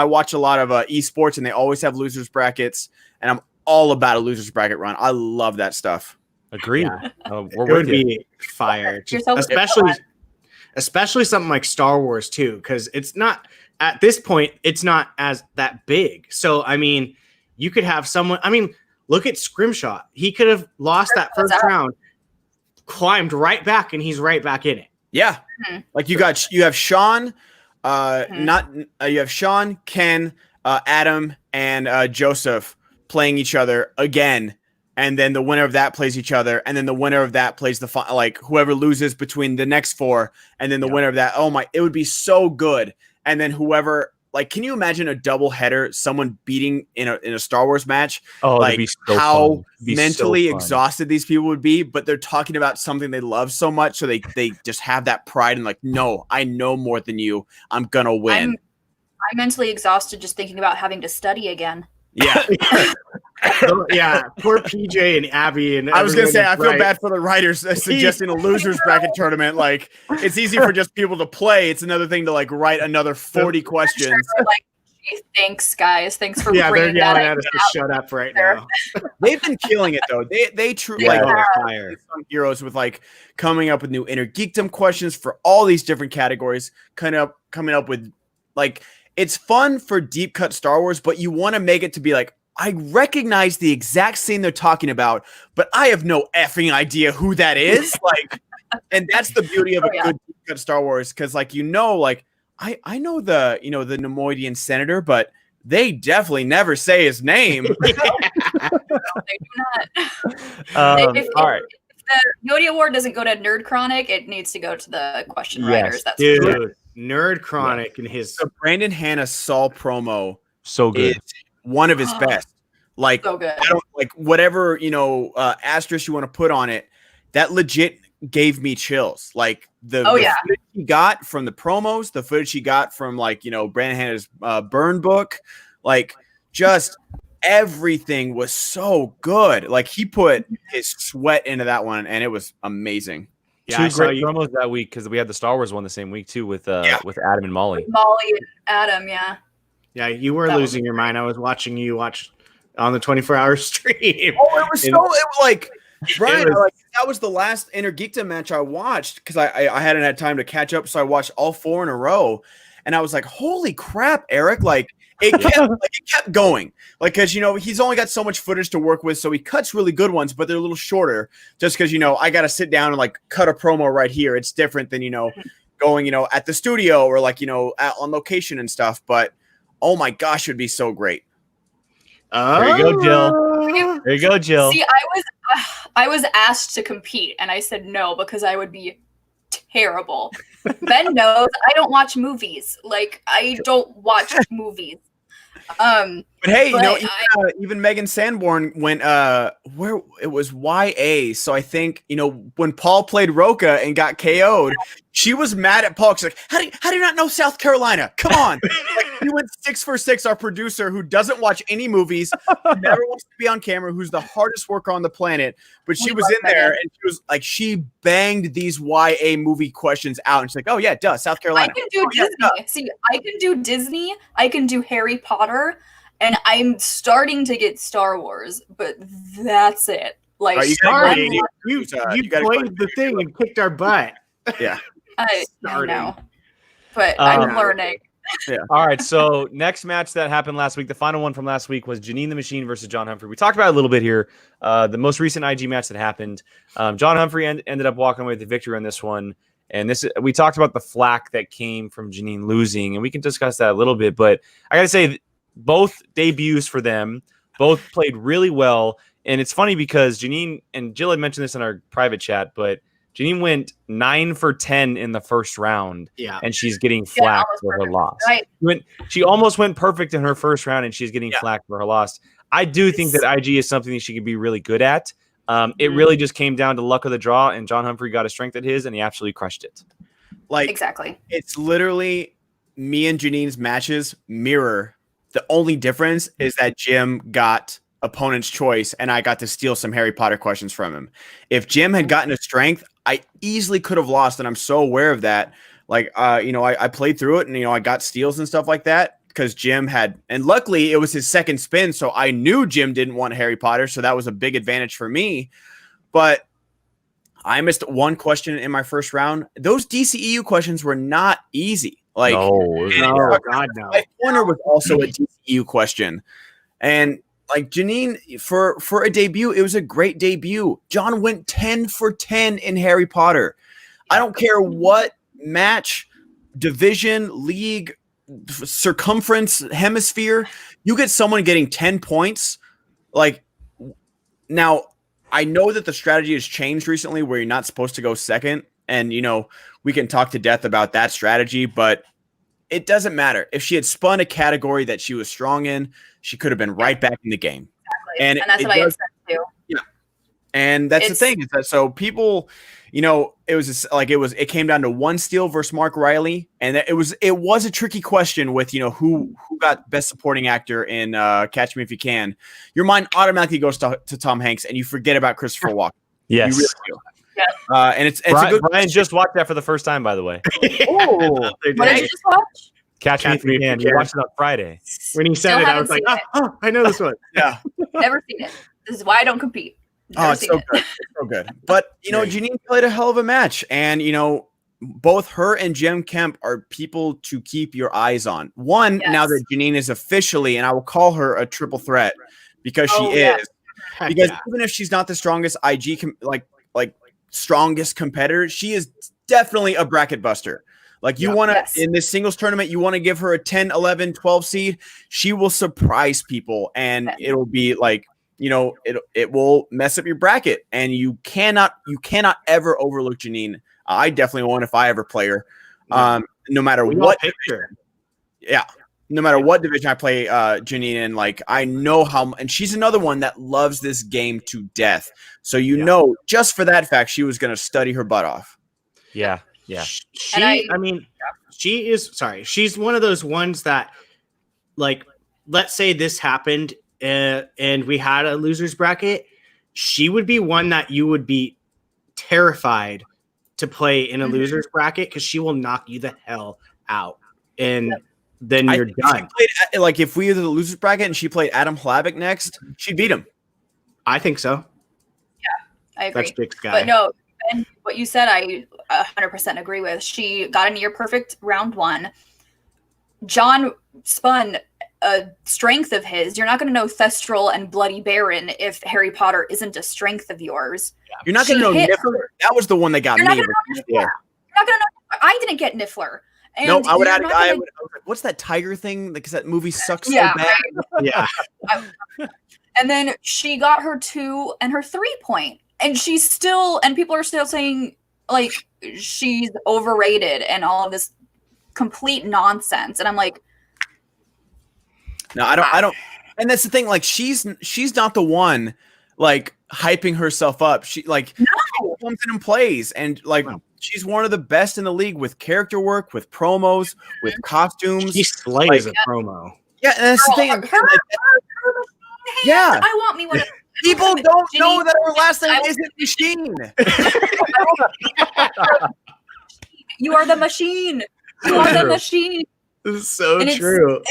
watch a lot of esports and they always have losers brackets and I'm all about a losers bracket run. I love that stuff. Agreed. Yeah. It would be fire, especially something like Star Wars too, because it's not at this point, it's not as that big. So I mean, you could have someone. I mean, look at Scrimshaw. He could have lost that first round, climbed right back, and he's right back in it. Yeah, like you have Sean, you have Sean, Ken, Adam, and Joseph playing each other again, and then the winner of that plays each other, and then the winner of that plays like whoever loses between the next four, and then the winner of that. Oh my, it would be so good. And then whoever, like, can you imagine a double header, someone beating in a Star Wars match? Oh, like be so how fun. mentally exhausted these people would be, but they're talking about something they love so much, so they just have that pride and like, no, I know more than you. I'm gonna win. I'm mentally exhausted just thinking about having to study again. Yeah. Yeah, poor PJ and Abby and I was gonna say I feel bad for the writers suggesting a losers bracket tournament. Like, it's easy for just people to play. It's another thing to like write another 40 questions. Sure, like, gee, thanks guys, thanks for they're bringing that yelling at us to shut up right now. They've been killing it though. They truly like some heroes with like coming up with new Innergeekdom questions for all these different categories. Coming up with like, it's fun for deep cut Star Wars, but you want to make it to be like, I recognize the exact scene they're talking about, but I have no effing idea who that is. Like, and that's the beauty of a good deep cut Star Wars, because like, like I know the the Nemoidian senator, but they definitely never say his name. No, they do not. All right. If the Yodi Award doesn't go to Nerd Chronic, it needs to go to the question writers. That's dude. Nerd Chronic and his Brandon Hanna's Saul promo, so good. Is one of his best. Like, so good. I don't like whatever asterisk you want to put on it. That legit gave me chills. Like the footage he got from the promos, the footage he got from like Brandon Hanna's burn book, like just everything was so good. Like he put his sweat into that one, and it was amazing. Yeah, two great promos that week, because we had the Star Wars one the same week too with Adam and Molly. Molly and Adam, yeah. Yeah, you were losing your mind. I was watching you watch on the 24-hour stream. Oh, it was like Brian. That was the last Innergeekdom match I watched, because I hadn't had time to catch up, so I watched all 4 in a row, and I was like, "Holy crap, Eric!" Like it kept going, like because he's only got so much footage to work with, so he cuts really good ones, but they're a little shorter, just because I got to sit down and like cut a promo right here. It's different than going at the studio or like on location and stuff. But oh my gosh, it would be so great. There you go, Jill. There you go, Jill. See, I was asked to compete, and I said no because I would be terrible. Ben knows I don't watch movies. Like, I don't watch movies. But hey, even Megan Sanborn went where it was YA. So I think when Paul played Roka and got KO'd, she was mad at Paul. She's like, how do you not know South Carolina? Come on. Like, he went 6 for 6, our producer who doesn't watch any movies, who never wants to be on camera, who's the hardest worker on the planet. But she was in there and she was like, she banged these YA movie questions out, and she's like, oh yeah, duh, South Carolina. I can do Disney. Yeah, see, I can do Disney, I can do Harry Potter, and I'm starting to get Star Wars, but that's it. Like, you played the thing and kicked our butt. Yeah. I know, but I'm learning. Yeah. All right. So next match that happened last week, the final one from last week, was Janine the Machine versus John Humphrey. We talked about it a little bit here. The most recent IG match that happened, John Humphrey ended up walking away with the victory on this one. And we talked about the flack that came from Janine losing, and we can discuss that a little bit. But I got to say, both debuts for them, both played really well. And it's funny because Janine, and Jill had mentioned this in our private chat, but Janine went 9 for 10 in the first round, and she's getting flack for her loss. Right. She almost went perfect in her first round, and she's getting flack for her loss. I do think that IG is something that she could be really good at. It really just came down to luck of the draw, and John Humphrey got a strength at his, and he absolutely crushed it. Like, exactly. It's literally me and Janine's matches mirror. The only difference is that Jim got opponent's choice, and I got to steal some Harry Potter questions from him. If Jim had gotten a strength, I easily could have lost, and I'm so aware of that. Like, I played through it, and I got steals and stuff like that because Jim had, and luckily it was his second spin, so I knew Jim didn't want Harry Potter, so that was a big advantage for me. But I missed one question in my first round. Those DCEU questions were not easy. Like, no, God, no. My corner was also a DCEU question. And like Janine, for a debut, it was a great debut. John went 10 for 10 in Harry Potter. I don't care what match, division, league, circumference, hemisphere, you get someone getting 10 points. Like, now, I know that the strategy has changed recently where you're not supposed to go second. And, we can talk to death about that strategy, but it doesn't matter. If she had spun a category that she was strong in, she could have been right back in the game. Exactly. And that's what I had said too. Yeah. And that's the thing. Is that so people, it came down to one steal versus Mark Riley. And it was a tricky question with, who got best supporting actor in Catch Me If You Can. Your mind automatically goes to Tom Hanks and you forget about Christopher Walken. Yes. You really do. Yeah. And it's Brian, a good Brian just watched that for the first time, by the way. Oh, what did you just watch? Catch Me If You Can. You watched it on Friday. When he said Still it, I was haven't like, seen I know this one. Yeah. Never seen it. This is why I don't compete. Never It's so good. It's so good. But, Janine played a hell of a match. And, both her and Jem Kemp are people to keep your eyes on. One, now that Janine is officially, and I will call her a triple threat because she is. Because even if she's not the strongest strongest competitor, she is definitely a bracket buster. Like you want to, in this singles tournament, you want to give her a 10, 11, 12 seed. She will surprise people and it'll be like, it will mess up your bracket and you cannot ever overlook Janine. I definitely won't if I ever play her. No matter what division. Yeah. No matter what division I play Janine in, like I know and she's another one that loves this game to death. So just for that fact, she was going to study her butt off. Yeah. Yeah. She's one of those ones that, like, let's say this happened and we had a loser's bracket, she would be one that you would be terrified to play in a loser's bracket because she will knock you the hell out. And then you're done. Like if we were the loser's bracket and she played Adam Hlavic next, she'd beat him. I think so. Yeah, I agree. That's Dick's guy. But no, and what you said, I 100% agree with. She got a near perfect round one. John spun a strength of his. You're not going to know Thestral and Bloody Baron if Harry Potter isn't a strength of yours. You're not going to know Niffler. That was the one that got me. You're not going to know Niffler. I didn't get Niffler. And no, I would add a guy. I was like, what's that tiger thing? Because that movie sucks so bad. Right. Yeah. And then she got her 2 and her 3 point. And she's still, and people are still saying, like, she's overrated and all of this complete nonsense. And I'm like, no, I don't. And that's the thing. Like, she's not the one, like, hyping herself up. She, like, she comes in and plays. And, like, she's one of the best in the league with character work, with promos, with costumes. She slays a promo. Yeah, and that's the thing. Yeah. I want me one of people don't know that her last name isn't Machine. You are the machine. You are the machine. This is so true.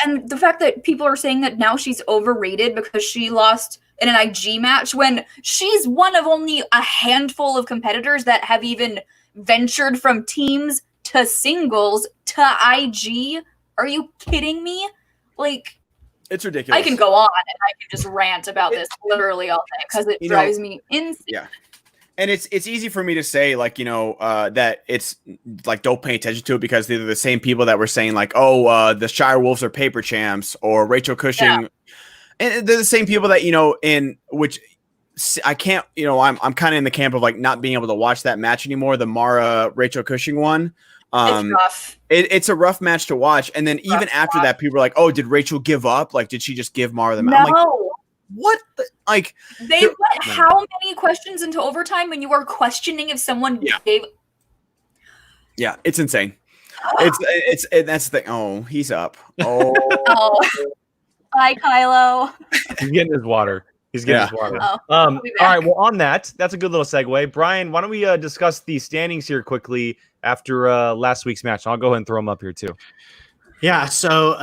And the fact that people are saying that now she's overrated because she lost in an IG match when she's one of only a handful of competitors that have even ventured from teams to singles to IG. Are you kidding me? Like, it's ridiculous. I can go on and I can just rant about this literally all day because it drives me insane. Yeah. And it's easy for me to say, like, that it's like, don't pay attention to it because they're the same people that were saying, like, the Shire Wolves are paper champs or Rachel Cushing. Yeah. And they're the same people that, in which I can't, I'm kind of in the camp of like not being able to watch that match anymore. The Mara Rachel Cushing one. It's rough. It's a rough match to watch. And then even after that, people are like, oh, did Rachel give up? Like, did she just give Mara the match? No. I'm like, what? Like, they went how many questions into overtime when you were questioning if someone gave? Yeah, it's insane. It's that's the thing. Oh, he's up. Oh, hi, Kylo. He's getting his water. He's getting his water. Oh, all right. Well, on that's a good little segue. Brian, why don't we discuss the standings here quickly after last week's match? I'll go ahead and throw them up here too. Yeah, so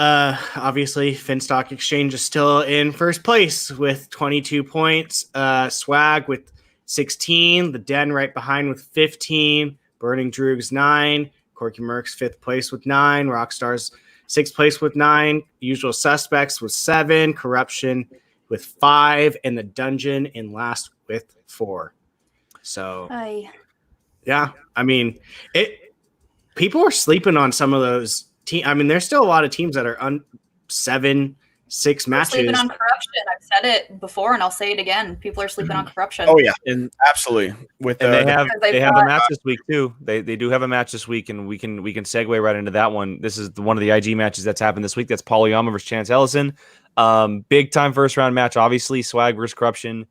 obviously Finstock Exchange is still in first place with 22 points. Swag with 16. The Den right behind with 15. Burning Droogs 9. Corky Merck's 5th place with 9. Rockstar's 6th place with 9. Usual Suspects with 7. Corruption with 5. And the Dungeon in last with 4. So, yeah, I mean, people are sleeping on some of those teams. I mean, there's still a lot of teams that are 7-6 matches. Sleeping on Corruption. I've said it before, and I'll say it again. People are sleeping on Corruption. Oh yeah, and absolutely. And they have a match this week too. They do have a match this week, and we can segue right into that one. This is one of the IG matches that's happened this week. That's Paul Oyama versus Chance Ellison. Big time first round match. Obviously, Swag versus Corruption.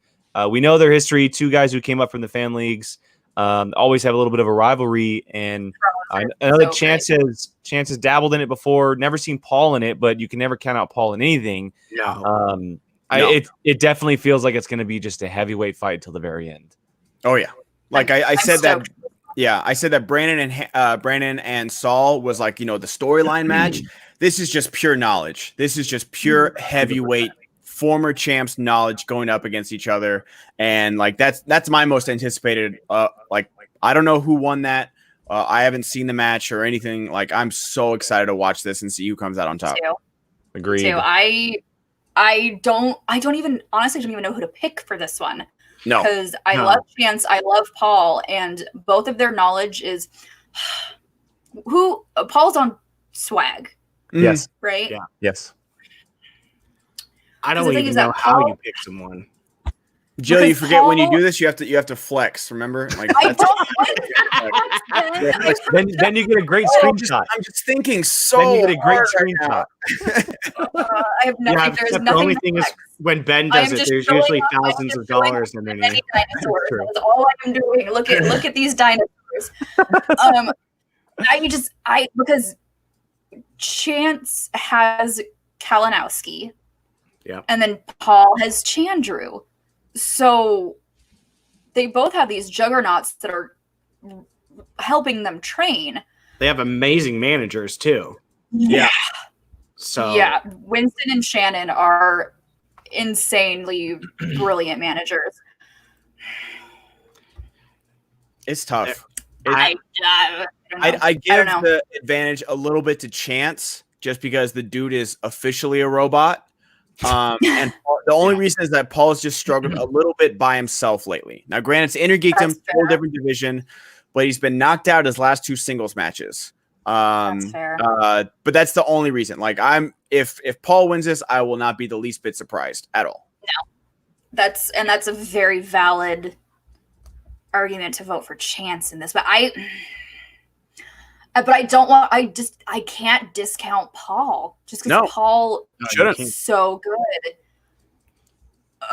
We know their history. 2 guys who came up from the fan leagues. Always have a little bit of a rivalry, and I know that Chance has dabbled in it before. Never seen Paul in it, but you can never count out Paul in anything. No. It definitely feels like it's going to be just a heavyweight fight till the very end. Oh yeah, like I said that. Yeah, I said that Brandon and Saul was like, the storyline match. This is just pure knowledge. This is just pure heavyweight former champs knowledge going up against each other, and like that's my most anticipated. I don't know who won that. I haven't seen the match or anything. Like, I'm so excited to watch this and see who comes out on top. Agreed. Too. I don't even know who to pick for this one. No, because I love Chance, I love Paul, and both of their knowledge is who Paul's on Swag. Yes. Right? Yeah. Yes. I don't even know how you pick someone. Jill, you forget when you do this, you have to flex. Remember, like I don't. Then you get a great screenshot. I'm just thinking so. Then you get a great screenshot. I have no idea. There's nothing. The only thing is when Ben does it, there's usually thousands of dollars underneath. That's all I'm doing. Look at these dinosaurs. Because Chance has Kalinowski. Yeah. And then Paul has Chandru. So they both have these juggernauts that are helping them train. They have amazing managers too. Yeah. So yeah, Winston and Shannon are insanely brilliant managers. It's tough. I give the advantage a little bit to Chance just because the dude is officially a robot. And the only reason is that Paul's just struggled a little bit by himself lately. Now, granted, it's Innergeekdom, whole different division, but he's been knocked out his last 2 singles matches. That's fair. But that's the only reason. Like, if Paul wins this, I will not be the least bit surprised at all. No, that's a very valid argument to vote for Chance in this, but I don't want. I can't discount Paul just because Paul is so good.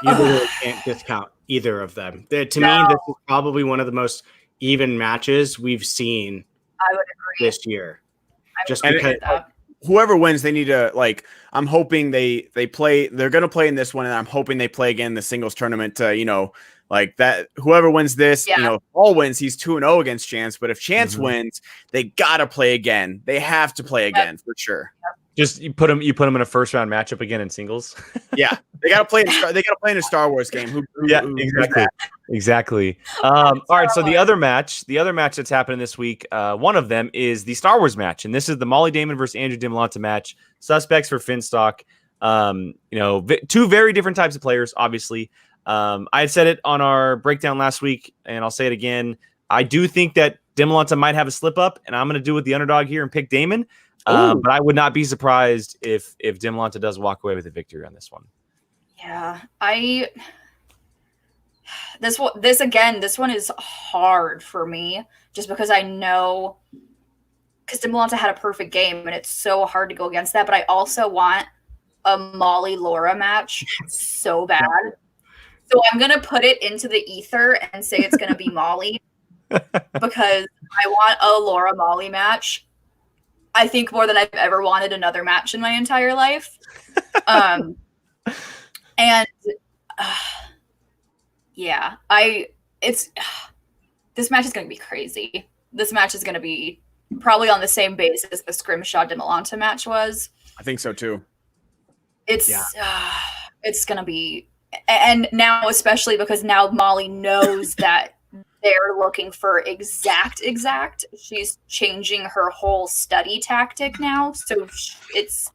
You really can't discount either of them. To me, this is probably one of the most even matches we've seen. I would agree this year. Just because whoever wins, they need to I'm hoping they play. They're going to play in this one, and I'm hoping they play again in the singles tournament. Like that, whoever wins this, Paul wins, he's 2-0 against Chance. But if Chance wins, they gotta play again. They have to play again for sure. Just you put them in a first round matchup again in singles. Yeah, they gotta play. They gotta play in a Star Wars game. Exactly. All right. So the other match that's happening this week, one of them is the Star Wars match, and this is the Molly Damon versus Andrew Dimolanta match. Suspects for Finstock. 2 very different types of players, obviously. I had said it on our breakdown last week, and I'll say it again. I do think that Dimolanta might have a slip up, and I'm going to do with the underdog here and pick Damon. But I would not be surprised if Dimolanta does walk away with a victory on this one. Yeah, this one is hard for me just because I know because Dimolanta had a perfect game, and it's so hard to go against that. But I also want a Molly Laura match so bad. So I'm going to put it into the ether and say it's going to be Molly because I want a Laura Molly match. I think more than I've ever wanted another match in my entire life. This match is going to be crazy. This match is going to be probably on the same base as the Scrimshaw Dimolanta match was. I think so too. It's going to be and now especially because now Molly knows that they're looking for exact. She's changing her whole study tactic now. So it's.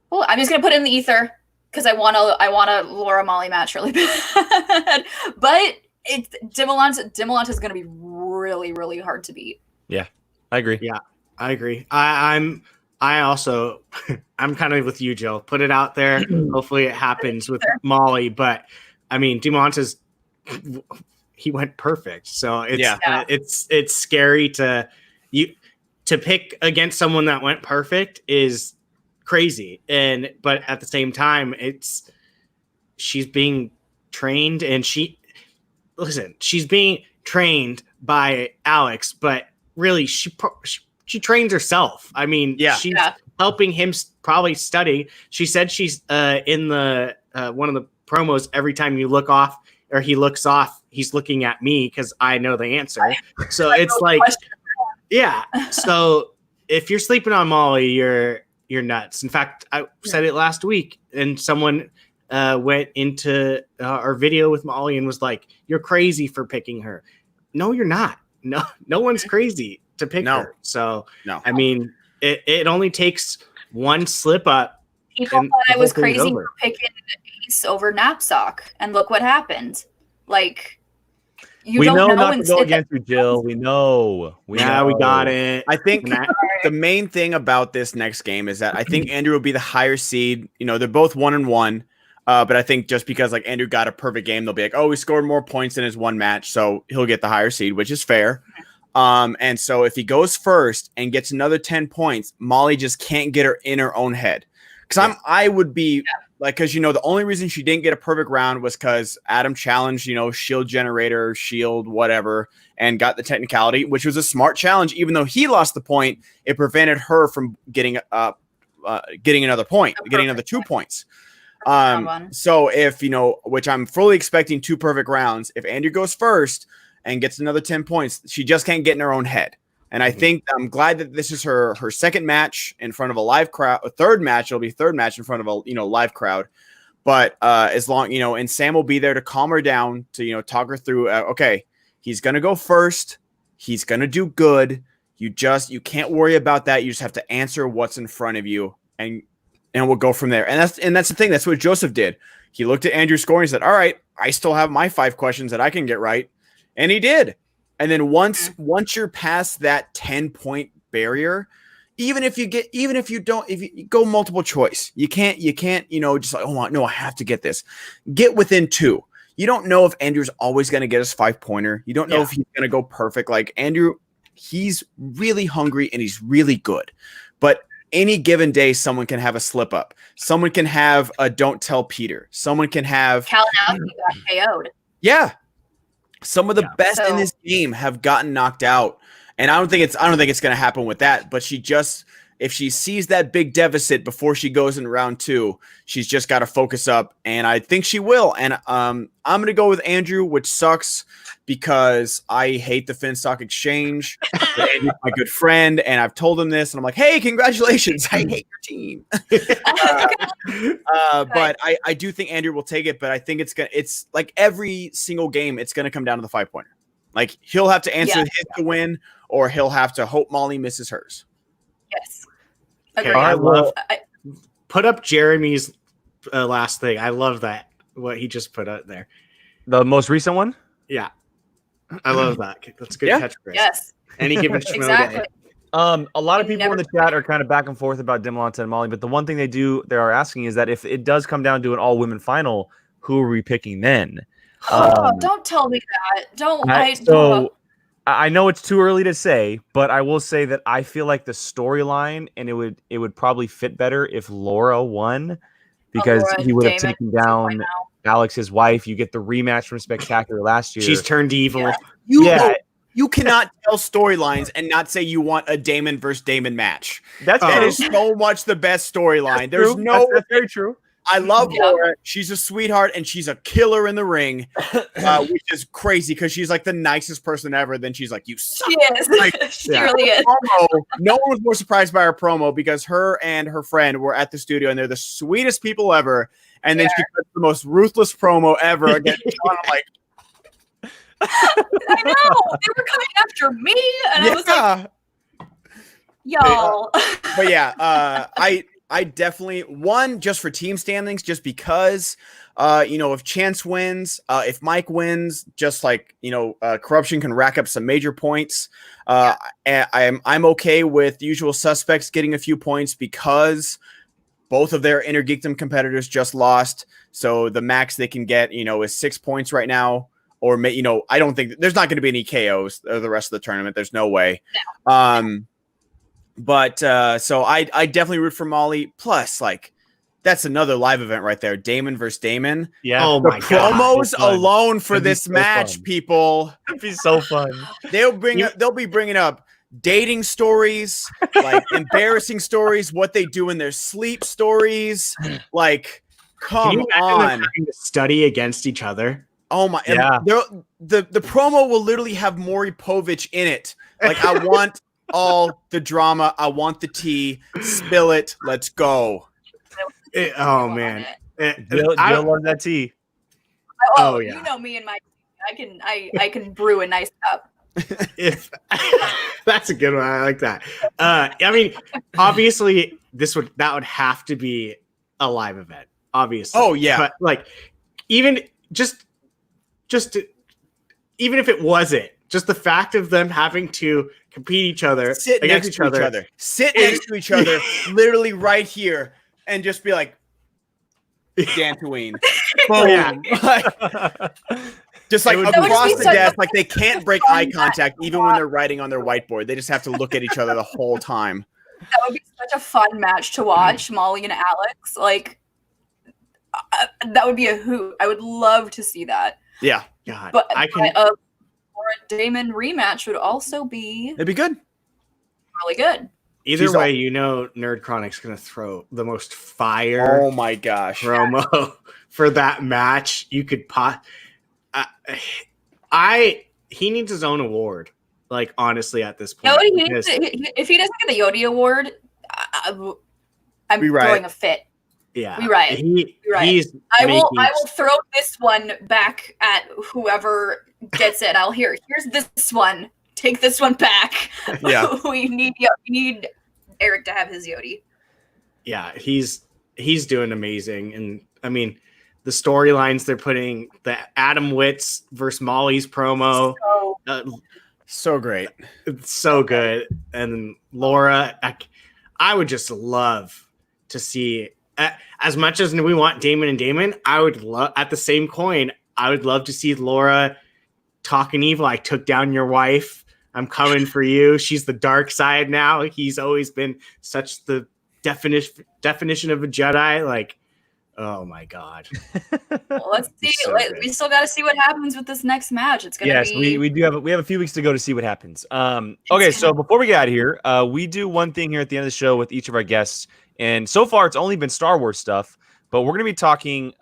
Well, I'm just gonna put it in the ether because I want a Laura Molly match really bad. But Dimolanta is gonna be really, really hard to beat. Yeah, I agree. Yeah, I agree. I'm also I'm kind of with you, Jill. Put it out there. Hopefully it happens with Molly. But I mean, Dimonta's he went perfect. So it's scary to pick against someone that went perfect is crazy. But at the same time, she's being trained, and she's being trained by Alex, but really she trains herself. I mean, she's helping him probably study. She said she's in the one of the promos, every time you look off or he looks off, he's looking at me because I know the answer. So it's like, yeah. So if you're sleeping on Molly, you're nuts. In fact, I said it last week, and someone went into our video with Molly and was like, "You're crazy for picking her." No, you're not. No one's crazy to pick her. So no. I mean, it only takes one slip up. People thought I was crazy for picking Ace over Knapsack, and look what happened. Like, we don't know not to go against you, Jill. We know. We got it. I think the main thing about this next game is that I think Andrew will be the higher seed. You know, they're both 1-1. But I think just because like Andrew got a perfect game, they'll be like, oh, he scored more points in his one match, so he'll get the higher seed, which is fair. And so if he goes first and gets another 10 points, Molly just can't get her in her own head. Because I would be like, because the only reason she didn't get a perfect round was because Adam challenged, shield generator, shield, whatever, and got the technicality, which was a smart challenge. Even though he lost the point, it prevented her from getting another point, getting another 2 points. So if, which I'm fully expecting 2 perfect rounds, if Andrew goes first and gets another 10 points, she just can't get in her own head. And I think I'm glad that this is her second match in front of a live crowd. A third match, it'll be third match in front of a live crowd. But as long, and Sam will be there to calm her down, to talk her through. Okay, he's gonna go first. He's gonna do good. You can't worry about that. You just have to answer what's in front of you, and we'll go from there. And that's the thing. That's what Joseph did. He looked at Andrew's score and he said, "All right, I still have my 5 questions that I can get right," and he did. And then once you're past that 10-point barrier, if you go multiple choice, you can't, just like, oh no, I have to get this. Get within 2. You don't know if Andrew's always going to get his 5-pointer. You don't know if he's going to go perfect. Like Andrew, he's really hungry and he's really good. But any given day, someone can have a slip up. Someone can have a don't tell Peter. Someone can have Kalinowski got KO'd. Yeah. Some of the best in this game have gotten knocked out, and I don't think it's going to happen with that. But if she sees that big deficit before she goes in round 2, she's just got to focus up, and I think she will. And I'm going to go with Andrew, which sucks because I hate the Finstock Exchange. Andrew's my good friend, and I've told him this, and I'm like, hey, congratulations! I hate your team. But I do think Andrew will take it, but I think it's like every single game, it's gonna come down to the 5-pointer. Like he'll have to answer his to win, or he'll have to hope Molly misses hers. Yes. Okay, I love put up Jeremy's last thing. I love that what he just put out there. The most recent one. Yeah, I love that. That's a good catchphrase. Yes. Any given exactly. A lot of people in the chat are kind of back and forth about Dimolanta and Molly, but the one thing they are asking is that if it does come down to an all-women final, who are we picking then? Don't tell me that. I know it's too early to say, but I will say that I feel like the storyline, and it would probably fit better if Laura won, because he would have taken down Alex, his wife. You get the rematch from Spectacular last year. She's turned evil. Yeah. You cannot tell storylines and not say you want a Damon versus Damon match. That is so much the best storyline. There's that's very true. I love Laura. She's a sweetheart and she's a killer in the ring, which is crazy because she's like the nicest person ever. Then she's like, "You suck." She is. She really is. No one was more surprised by her promo because her and her friend were at the studio and they're the sweetest people ever. and then she cuts the most ruthless promo ever against Sean. I'm like, I know they were coming after me, and I was like, y'all. But yeah, I definitely just for team standings, just because if Chance wins, if Mike wins, just like Corruption can rack up some major points. I'm okay with Usual Suspects getting a few points because both of their Innergeekdom competitors just lost, so the max they can get is 6 points right now. Or I don't think there's not going to be any KOs the rest of the tournament. There's no way. No. But so I definitely root for Molly. Plus, like, that's another live event right there. Damon versus Damon. Yeah. Oh The my God. promos alone for That'd be this so match, fun. people. It'd be so fun. They'll be bringing up dating stories, like embarrassing stories, what they do in their sleep stories. Like, Can you come imagine them on. having to study against each other? Oh my! Yeah. The promo will literally have Maury Povich in it. Like, I want all the drama. I want the tea. Spill it. Let's go. Oh man, Jill loves that tea. Oh, yeah. You know me and my. I can brew a nice cup. If that's a good one, I like that. I mean, obviously, that would have to be a live event. Obviously, Oh yeah. but like, even even if it wasn't, just the fact of them having to compete each other, Sit against next to each other. Sit next to each other, literally right here, and just be like, Dantooine. Oh, yeah. Just like It would across be the such a desk, like they can't break fun eye match contact to even when they're writing on their whiteboard. They just have to look at each other the whole time. That would be such a fun match to watch, Molly and Alex. Like, that would be a hoot. I would love to see that. Yeah, God, But I can. or a Damon rematch would also be it'd be good. really good. Either she's way, Nerd Chronic's gonna throw the most fire Oh my gosh. promo for that match. You could he needs his own award. Like, honestly, at this point, because- If he doesn't get the Yodi award, I'm We riot. throwing a fit. yeah, We riot. He, We riot. he's I will making- throw this one back at whoever gets it. Here's this one. Take this one back. Yeah. we need Eric to have his Yodi. Yeah, he's doing amazing, and I mean, the storylines they're putting, the Adam Witz versus Molly's promo, So So great. it's so good, and Laura, I would just love to see. As much as we want Damon and Damon, I would love, at the same coin, I would love to see Laura talking evil. I took down your wife. I'm coming for you. She's the dark side now. He's always been such the definition of a Jedi. Like, oh my God. well, let's see. So good. We still got to see what happens with this next match. It's gonna be. we do have a few weeks to go to see what happens. Okay, so before we get out of here, we do one thing here at the end of the show with each of our guests, and so far it's only been Star Wars stuff, but we're gonna be talking.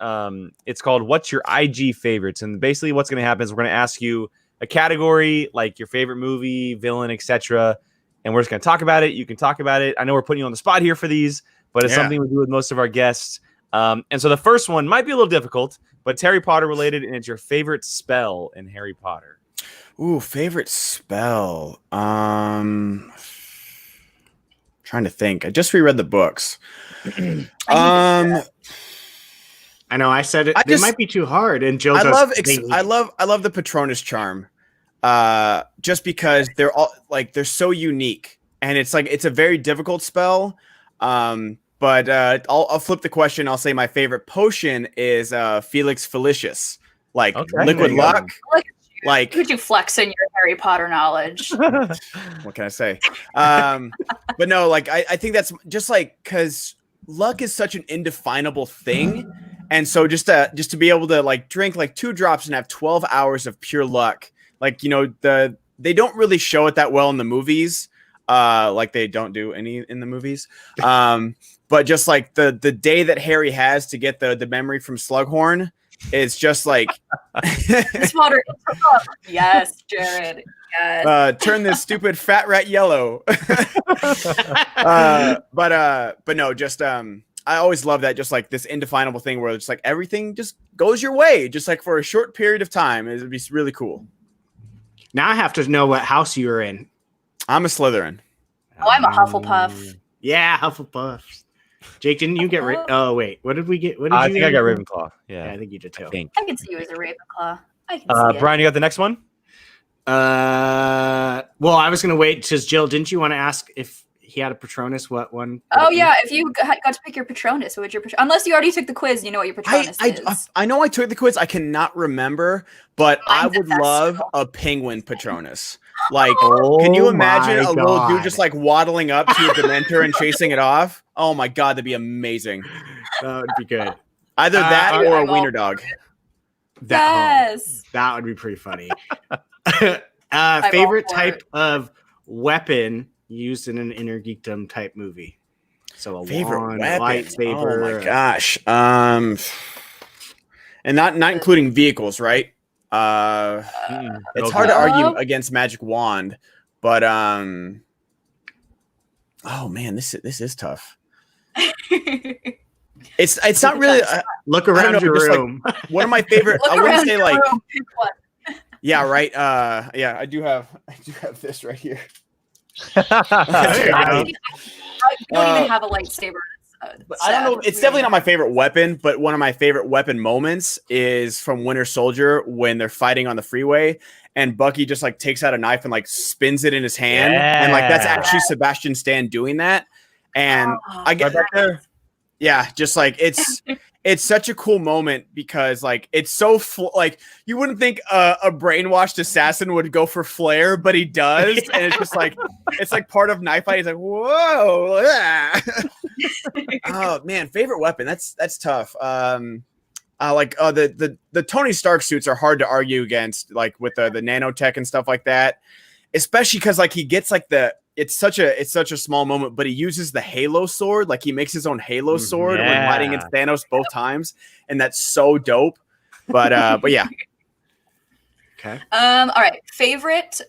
It's called "What's Your IG Favorites?" and basically what's gonna happen is we're gonna ask you a category like your favorite movie, villain, etc., and we're just gonna talk about it. You can talk about it. I know we're putting you on the spot here for these, but it's something we do with most of our guests. And so the first one might be a little difficult, but it's Harry Potter related, and it's your favorite spell in Harry Potter. Ooh, favorite spell. Trying to think. I just reread the books. I know I said it. I It just- might be too hard. And Jill I goes, love the Patronus charm. Just because they're all like they're so unique, and it's a very difficult spell. But I'll flip the question. I'll say my favorite potion is Felix Felicius, like Okay, liquid there you go. luck. Like, Could you flex in your Harry Potter knowledge? what can I say? But no, like I think that's just like because luck is such an indefinable thing, and so just to be able to like drink like 2 drops and have 12 hours of pure luck, like they don't really show it that well in the movies, like they don't do any in the movies. But just like the day that Harry has to get the memory from Slughorn is just like This water. Yes, Jared. Yes. turn this stupid fat rat yellow. But no, just I I always love that, just like this indefinable thing where it's like everything just goes your way, just like for a short period of time. It would be really cool. Now I have to know what house you were in. I'm a Slytherin. Oh, I'm a Hufflepuff. Yeah, Hufflepuff. Jake, didn't you get? Oh wait, what did we get? What did I you think get? I got Ravenclaw. Yeah, I think you did too. I think. I can see you as a Ravenclaw. I can see it. Brian, you got the next one? Well, I was gonna wait because Jill, didn't you want to ask if he had a Patronus? What one? Oh yeah, if you got to pick your Patronus, what would your unless you already took the quiz, you know what your Patronus is. I know I took the quiz. I cannot remember, but I Mine's would a love festival. a penguin Patronus. Like, can you imagine a little dude just like waddling up to a Dementor and chasing it off? Oh my god, that'd be amazing. That would be good. Either that or a I'm all wiener dog. Yes. That would be pretty funny. all Favorite for type it. of weapon used in an Innergeekdom type movie? So a Favorite wand, weapon. lightsaber. Oh my gosh. And not including vehicles, right? It's hard to argue against Magic Wand, but oh man, this is tough. It's not really. Look I don't around know, your just, like, room. one of my favorite. Look I wouldn't around say your like. room, pick one. Yeah, right. Yeah, I do have this right here. There you I go. don't even have a lightsaber. But I don't know. It's definitely not my favorite weapon, but one of my favorite weapon moments is from Winter Soldier when they're fighting on the freeway and Bucky just like takes out a knife and like spins it in his hand. And like that's actually Sebastian Stan doing that. And I get back there. Yeah, just like it's such a cool moment because like it's so like you wouldn't think a brainwashed assassin would go for flair, but he does, and it's just like it's like part of knife fight. He's like, whoa, ah. Oh man, favorite weapon. That's tough. The Tony Stark suits are hard to argue against, like with the nanotech and stuff like that, especially because like he gets like it's such a small moment, but he uses the Halo sword. Like he makes his own Halo sword when fighting against Thanos both times, and that's so dope. But yeah. Okay. All right. Favorite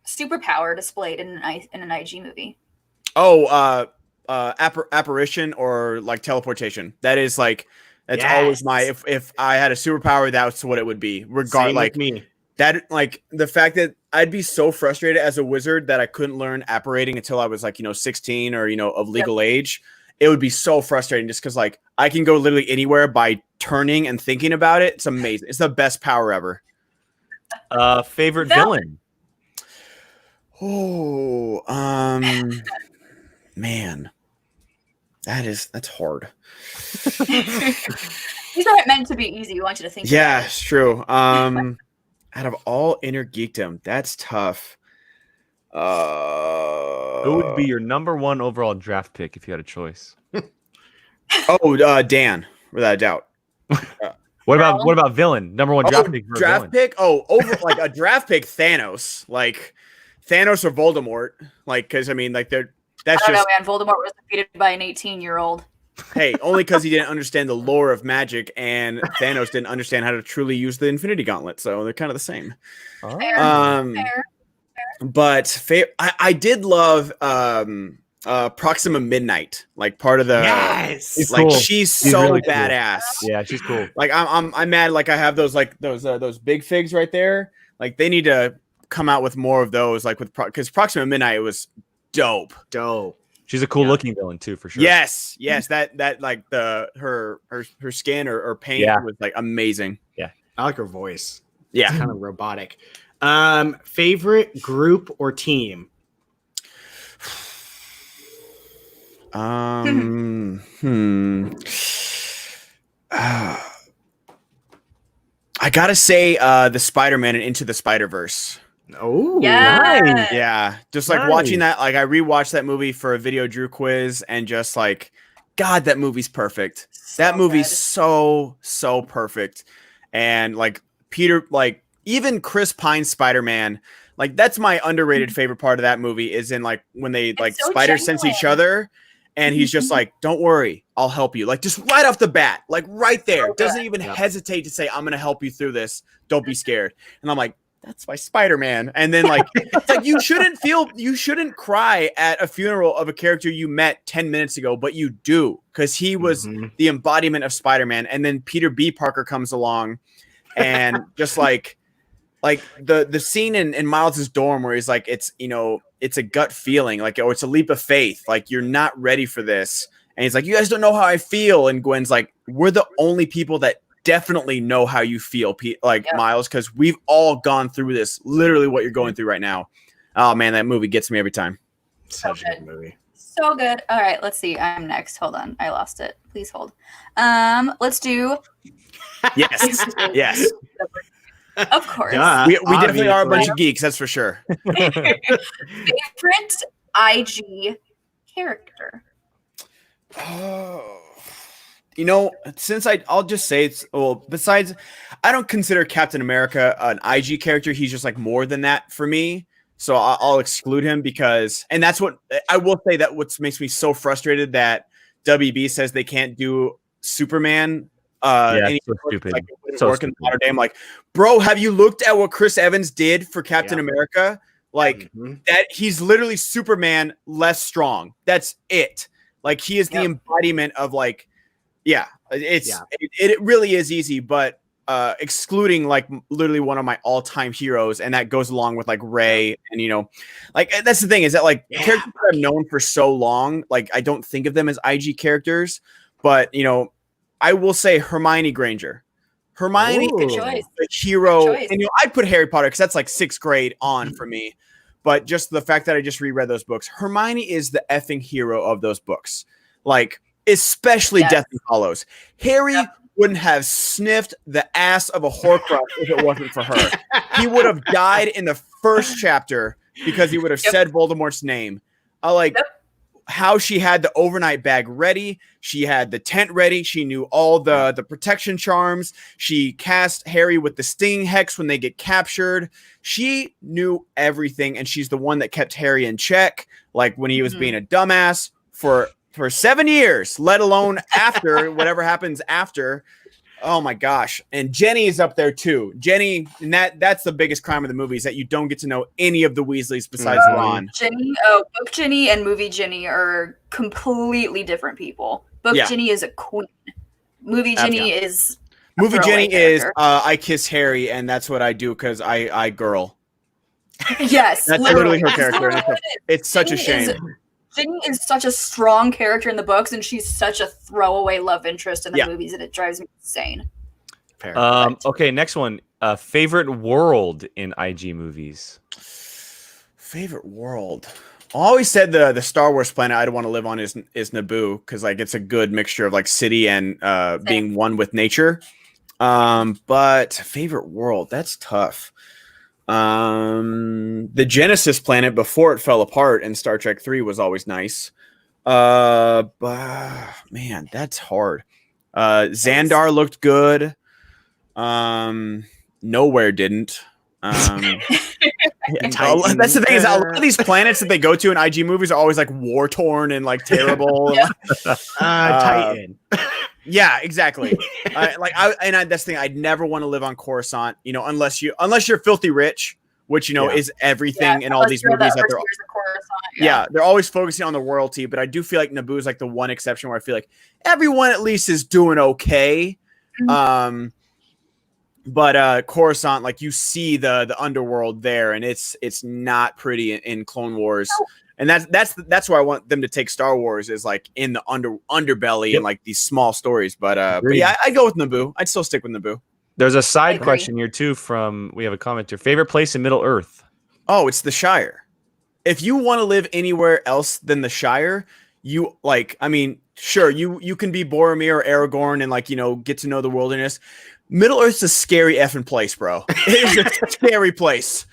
superpower displayed in an IG movie? Oh, apparition or like teleportation. That's always my if I had a superpower, that's what it would be. Regardless, like me. That like the fact that I'd be so frustrated as a wizard that I couldn't learn apparating until I was like 16 or of legal age. It would be so frustrating just because like I can go literally anywhere by turning and thinking about it. It's amazing. It's the best power ever. Favorite villain? Oh, man, that's hard. These aren't meant to be easy. We want you to think. Yeah, it's true. Out of all Innergeekdom, that's tough. Who would be your number one overall draft pick if you had a choice? Dan, without a doubt. What about villain? Number one draft pick. Draft pick? Oh, over like a draft pick, Thanos. Like Thanos or Voldemort. Like, because I mean, like that's I don't just know, man. Voldemort was defeated by an 18-year-old. hey, only because he didn't understand the lore of magic, and Thanos didn't understand how to truly use the Infinity Gauntlet. So they're kind of the same. Fair. But I did love Proxima Midnight, like part of the Yes. like cool. she's She's so really cool. badass. Yeah, she's cool. Like I'm mad. Like I have those big figs right there. Like they need to come out with more of those. Like with because Proxima Midnight was dope. She's a cool looking villain too, for sure. Yes. That like her skin or paint was like amazing. I like her voice. Yeah. It's kind of robotic. Favorite group or team? I gotta say the Spider-Man and Into the Spider-Verse. Oh, Yeah. nice. Yeah, just like watching that, like I rewatched that movie for a Video Drew quiz, and just like, God, that movie's perfect. That movie's so perfect, and like Peter, like even Chris Pine's Spider-Man, like that's my underrated favorite part of that movie is in like when they like so spiders sense each genuine. other, and he's just like, "Don't worry, I'll help you." Like just right off the bat, like right there, So doesn't good. even hesitate to say, "I'm gonna help you through this. Don't be scared." And I'm like, that's my Spider-Man. And then like, it's like you shouldn't cry at a funeral of a character you met 10 minutes ago, but you do, because he was the embodiment of Spider-Man. And then Peter B. Parker comes along and just like the scene in Miles's dorm where he's like, it's, you know, it's a gut feeling, like, oh, it's a leap of faith. Like, you're not ready for this. And he's like, you guys don't know how I feel. And Gwen's like, we're the only people that definitely know how you feel, Miles, because we've all gone through this, literally what you're going through right now. Oh man, that movie gets me every time. Such a good movie. So good. All right, let's see. I'm next. Hold on. I lost it. Please hold. Let's do yes. Of course. We definitely are a bunch of geeks, that's for sure. Favorite IG character. Oh. You know, since I'll just say it's, well, besides, I don't consider Captain America an IG character. He's just like more than that for me. So I'll exclude him because, and that's what I will say, that what makes me so frustrated that WB says they can't do Superman. It's so stupid. Like, so work in the modern day. I'm like, bro, have you looked at what Chris Evans did for Captain America? Like that, he's literally Superman less strong. That's it. Like, he is the embodiment of like, it really is easy, but excluding like literally one of my all-time heroes, and that goes along with like Ray, and you know, like that's the thing, is that like characters that I've known for so long, like I don't think of them as IG characters, but you know, I will say Hermione Granger. Hermione is the hero, and you know, I'd put Harry Potter because that's like 6th grade on for me. But just the fact that I just reread those books, Hermione is the effing hero of those books. Like, especially Deathly Hallows. Harry wouldn't have sniffed the ass of a Horcrux if it wasn't for her. He would have died in the first chapter because he would have said Voldemort's name. How she had the overnight bag ready. She had the tent ready. She knew all the protection charms. She cast Harry with the stinging hex when they get captured. She knew everything, and she's the one that kept Harry in check, like when he was being a dumbass for 7 years, let alone after whatever happens after. Oh my gosh. And Jenny is up there too. Jenny, and that's the biggest crime of the movie, is that you don't get to know any of the Weasleys besides Ron. Book Ginny and movie Ginny are completely different people. Book Ginny is a queen. Movie Ginny is I kiss Harry, and that's what I do because I girl. Yes. That's literally her character. It's such a shame. Ginny is such a strong character in the books, and she's such a throwaway love interest in the movies, and it drives me insane. Okay, next one. Favorite world in IG movies. Favorite world. I always said the Star Wars planet I'd want to live on is Naboo, because like it's a good mixture of like city and being one with nature. But favorite world, that's tough. The Genesis planet before it fell apart in Star Trek 3 was always nice. But man, that's hard. Xandar looked good. Nowhere didn't. That's the thing, is a lot of these planets that they go to in IG movies are always like war torn and like terrible. Titan. Yeah, exactly. That's the thing. I'd never want to live on Coruscant, you know, unless you're filthy rich, which you know is everything in all these movies. They're always focusing on the royalty, but I do feel like Naboo is like the one exception where I feel like everyone at least is doing okay. But Coruscant, like you see the underworld there, and it's not pretty in Clone Wars. And that's where I want them to take Star Wars, is like in the underbelly and like these small stories. But yeah, I'd go with Naboo. I'd still stick with Naboo. There's a side question here too we have a commenter. Favorite place in Middle Earth? Oh, it's the Shire. If you want to live anywhere else than the Shire, you sure, you can be Boromir or Aragorn and like, you know, get to know the wilderness. Middle Earth's a scary effing place, bro. It is a scary place.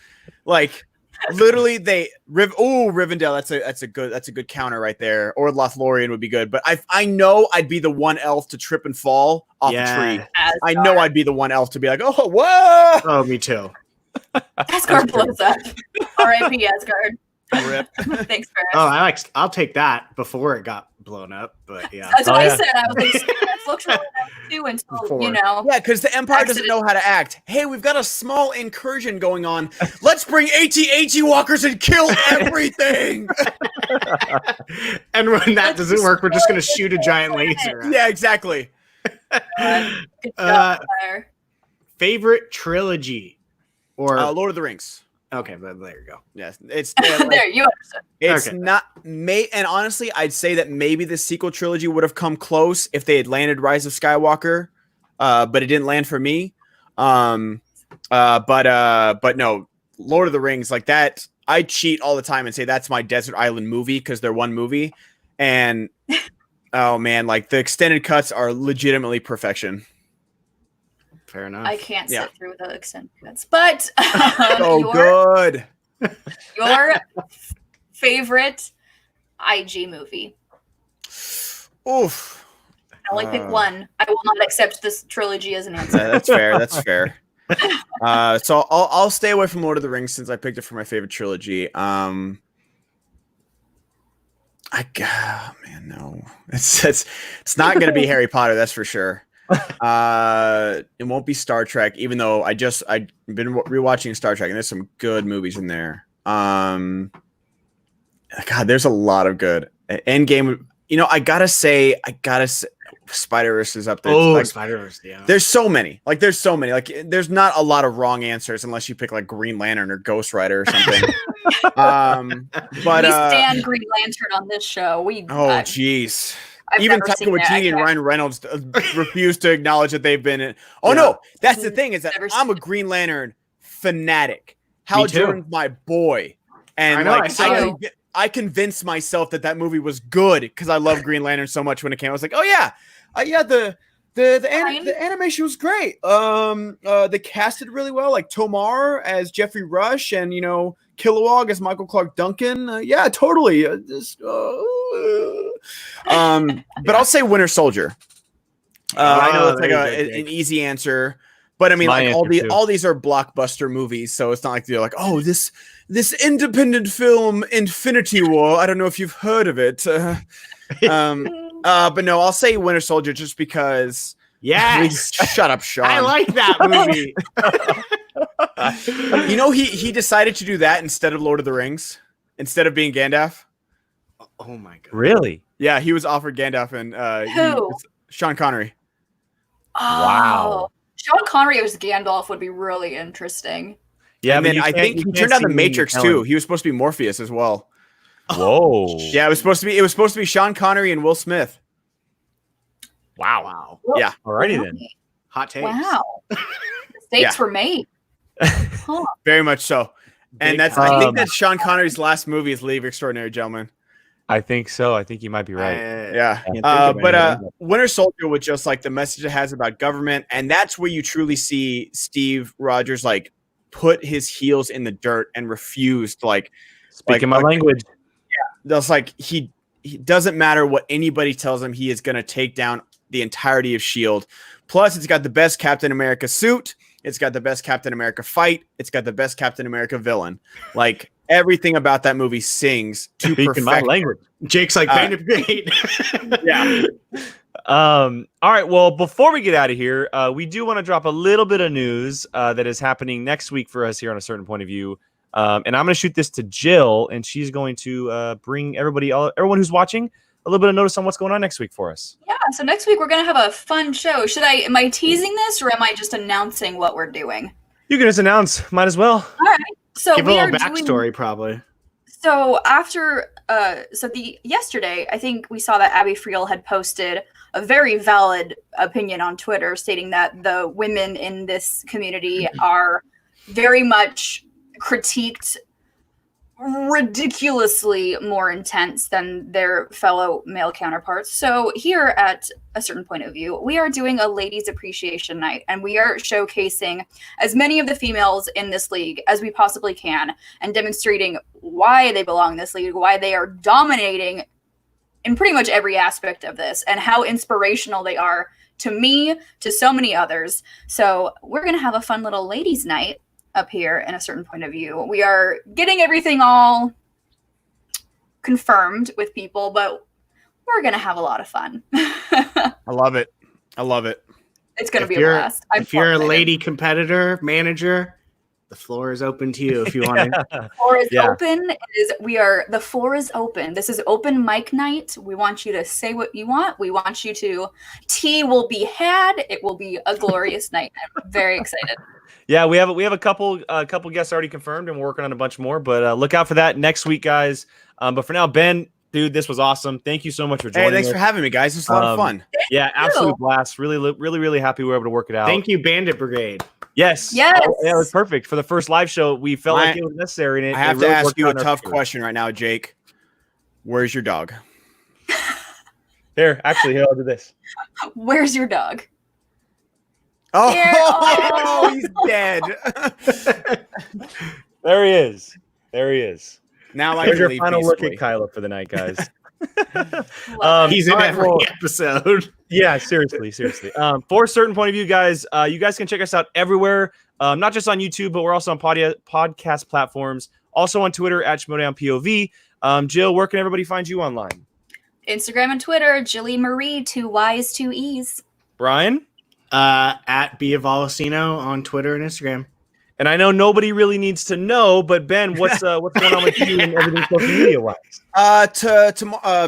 Like, literally, Rivendell. That's a good counter right there. Or Lothlorien would be good. But I know I'd be the one elf to trip and fall off a tree. I know I'd be the one elf to be like, oh, whoa. Oh, me too. Asgard blows up. R.I.P. Asgard. Rip. Thanks, Ferris. I'll take that before it got blown up, but yeah. That's what I yeah. said. I was like, it looks really nice too until, Before. you know. Yeah, because the Empire doesn't know how to act. Hey, we've got a small incursion going on. Let's bring AT-AT walkers and kill everything. And when that doesn't work, we're just going to shoot a giant laser. Yeah, exactly. Good job, Claire. Favorite trilogy? Or Lord of the Rings. okay, but there you go. Yes, it's There, you understood. it's Okay. not and honestly, I'd say that maybe the sequel trilogy would have come close if they had landed Rise of Skywalker, but it didn't land for me. But no, Lord of the Rings, like that, I cheat all the time and say that's my desert island movie because they're one movie, and oh man, like the extended cuts are legitimately perfection. Fair enough. I can't Yeah. sit through the extended cuts, but So good. your favorite IG movie. Oof. I only pick one. I will not accept this trilogy as an answer. That's fair. That's fair. So I'll stay away from Lord of the Rings since I picked it for my favorite trilogy. Man, no, it's not gonna be Harry Potter. That's for sure. It won't be Star Trek, even though I've been rewatching Star Trek and there's some good movies in there. God, there's a lot of good Endgame. You know, I gotta say, Spider-Verse is up there. Oh, Like, Spider-Verse, yeah. there's so many. Like, there's not a lot of wrong answers unless you pick like Green Lantern or Ghost Rider or something. But we stand Green Lantern on this show. oh, jeez. I've Even never Taika seen it. I Waititi and can't- Ryan Reynolds refuse to acknowledge that they've been in. Oh Yeah. no, that's the thing is that Never I'm a seen it. Green Lantern fanatic. Hal too. Jordan's my boy, and I know, I saw it. I convinced myself that movie was good because I love Green Lantern so much when it came. I was like, oh yeah, the animation was great. They casted really well, like Tomar as Jeffrey Rush, and Kilowog as Michael Clark Duncan. Yeah, totally. But I'll say Winter Soldier. I know it's like an easy answer, but I mean, My like answer too. all these are blockbuster movies, so it's not like they're like, oh, this independent film, Infinity War. I don't know if you've heard of it. But no, I'll say Winter Soldier just because. Yes. Shut up, Sean. I like that movie. He decided to do that instead of Lord of the Rings, instead of being Gandalf. Oh my god. Really? Yeah, he was offered Gandalf, and Who? Sean Connery. Wow. Sean Connery as Gandalf would be really interesting. Yeah, And but then you I can't- think you he can't turned down see the me Matrix telling. too. He was supposed to be Morpheus as well. Whoa. Yeah, it was supposed to be Sean Connery and Will Smith. Wow. Yeah. Alrighty then. Hot takes. Wow. The stakes were made. Huh. Very much so. And Big I think time. that's Sean Connery's last movie is Leave Extraordinary Gentlemen. I think so. I think you might be right. Yeah. Can't think of anything. Winter Soldier with just like the message it has about government, and that's where you truly see Steve Rogers like put his heels in the dirt and refused Speaking my language. that's like he doesn't matter what anybody tells him, he is going to take down the entirety of S.H.I.E.L.D. Plus, it's got the best Captain America suit. It's got the best Captain America fight. It's got the best Captain America villain. Like, everything about that movie sings to Speaking my perfection. language. Jake's like Bandit Brigade. Yeah. All right. Well, before we get out of here, we do want to drop a little bit of news that is happening next week for us here on A Certain Point of View. And I'm going to shoot this to Jill, and she's going to bring everyone who's watching a little bit of notice on what's going on next week for us. Yeah, so next week we're going to have a fun show. Am I teasing this or am I just announcing what we're doing? You can just announce. Might as well. All right. So Give a we little are doing backstory, probably. So after, yesterday, I think we saw that Abby Friel had posted a very valid opinion on Twitter stating that the women in this community are very much critiqued ridiculously more intense than their fellow male counterparts. So here at A Certain Point of View, we are doing a ladies appreciation night, and we are showcasing as many of the females in this league as we possibly can and demonstrating why they belong in this league, why they are dominating in pretty much every aspect of this, and how inspirational they are to me, to so many others. So we're going to have a fun little ladies night up here in A Certain Point of View. We are getting everything all confirmed with people, but we're gonna have a lot of fun. I love it. I love it. It's gonna If be a you're- blast. If you're a excited. lady competitor, manager, the floor is open to you if you want to. The floor is Yeah. open. The floor is open. This is open mic night. We want you to say what you want. We want you to. Tea will be had. It will be a glorious night. I'm very excited. Yeah, we have a couple guests already confirmed, and we're working on a bunch more. But look out for that next week, guys. But for now, Ben, dude, this was awesome. Thank you so much for joining. Hey, thanks us. for having me, guys. It was a lot of fun. Yeah, absolute blast. Really happy we were able to work it out. Thank you, Bandit Brigade. Yes. Yes. Oh, yeah, it was perfect for the first live show. We felt like it was necessary. And I have it to really ask worked you out a in our tough favor. question right now, Jake. Where's your dog? Here, actually, I'll do this. Where's your dog? Oh, Here. Oh. he's dead. There he is. There he is. Now I There's can your leave final look peacefully. at Kyla for the night, guys. He's in all right, every well, episode. Yeah, seriously. For a certain point of view, guys, you guys can check us out everywhere, not just on YouTube, but we're also on podcast platforms, also on Twitter at SchmodownPOV. Jill, where can everybody find you online? Instagram and Twitter, Jilly Marie, 2 Y's, 2 E's. Brian? At Bia Volosino on Twitter and Instagram. And I know nobody really needs to know, but Ben, what's going on with you and everything social media wise?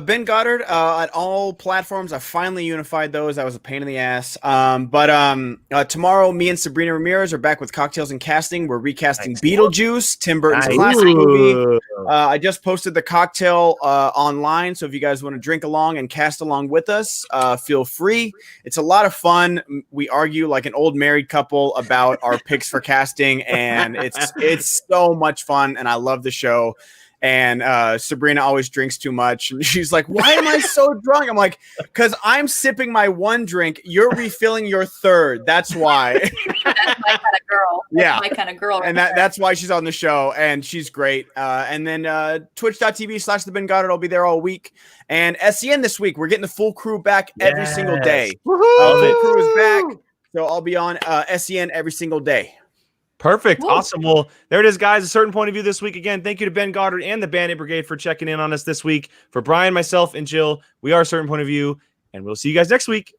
Ben Goddard at all platforms. I finally unified those. That was a pain in the ass. But tomorrow, me and Sabrina Ramirez are back with Cocktails and Casting. We're recasting Beetlejuice, Tim Burton's classic movie. I just posted the cocktail online, so if you guys want to drink along and cast along with us, feel free. It's a lot of fun. We argue like an old married couple about our picks for casting, and it's so much fun, and I love the show. And Sabrina always drinks too much, and she's like, "Why am I so drunk?" I'm like, "Because I'm sipping my one drink. You're refilling your third. That's why." That's my kind of girl. That's my kind of girl. And that's why she's on the show, and she's great. And then twitch.tv/the Ben Goddard. I'll be there all week. And SEN this week, we're getting the full crew back every single day. Full crew is back, so I'll be on SEN every single day. Perfect. Woo. Awesome. Well, there it is, guys. A certain point of view this week. Again, thank you to Ben Goddard and the Bandit Brigade for checking in on us this week. For Brian, myself, and Jill, we are a certain point of view, and we'll see you guys next week.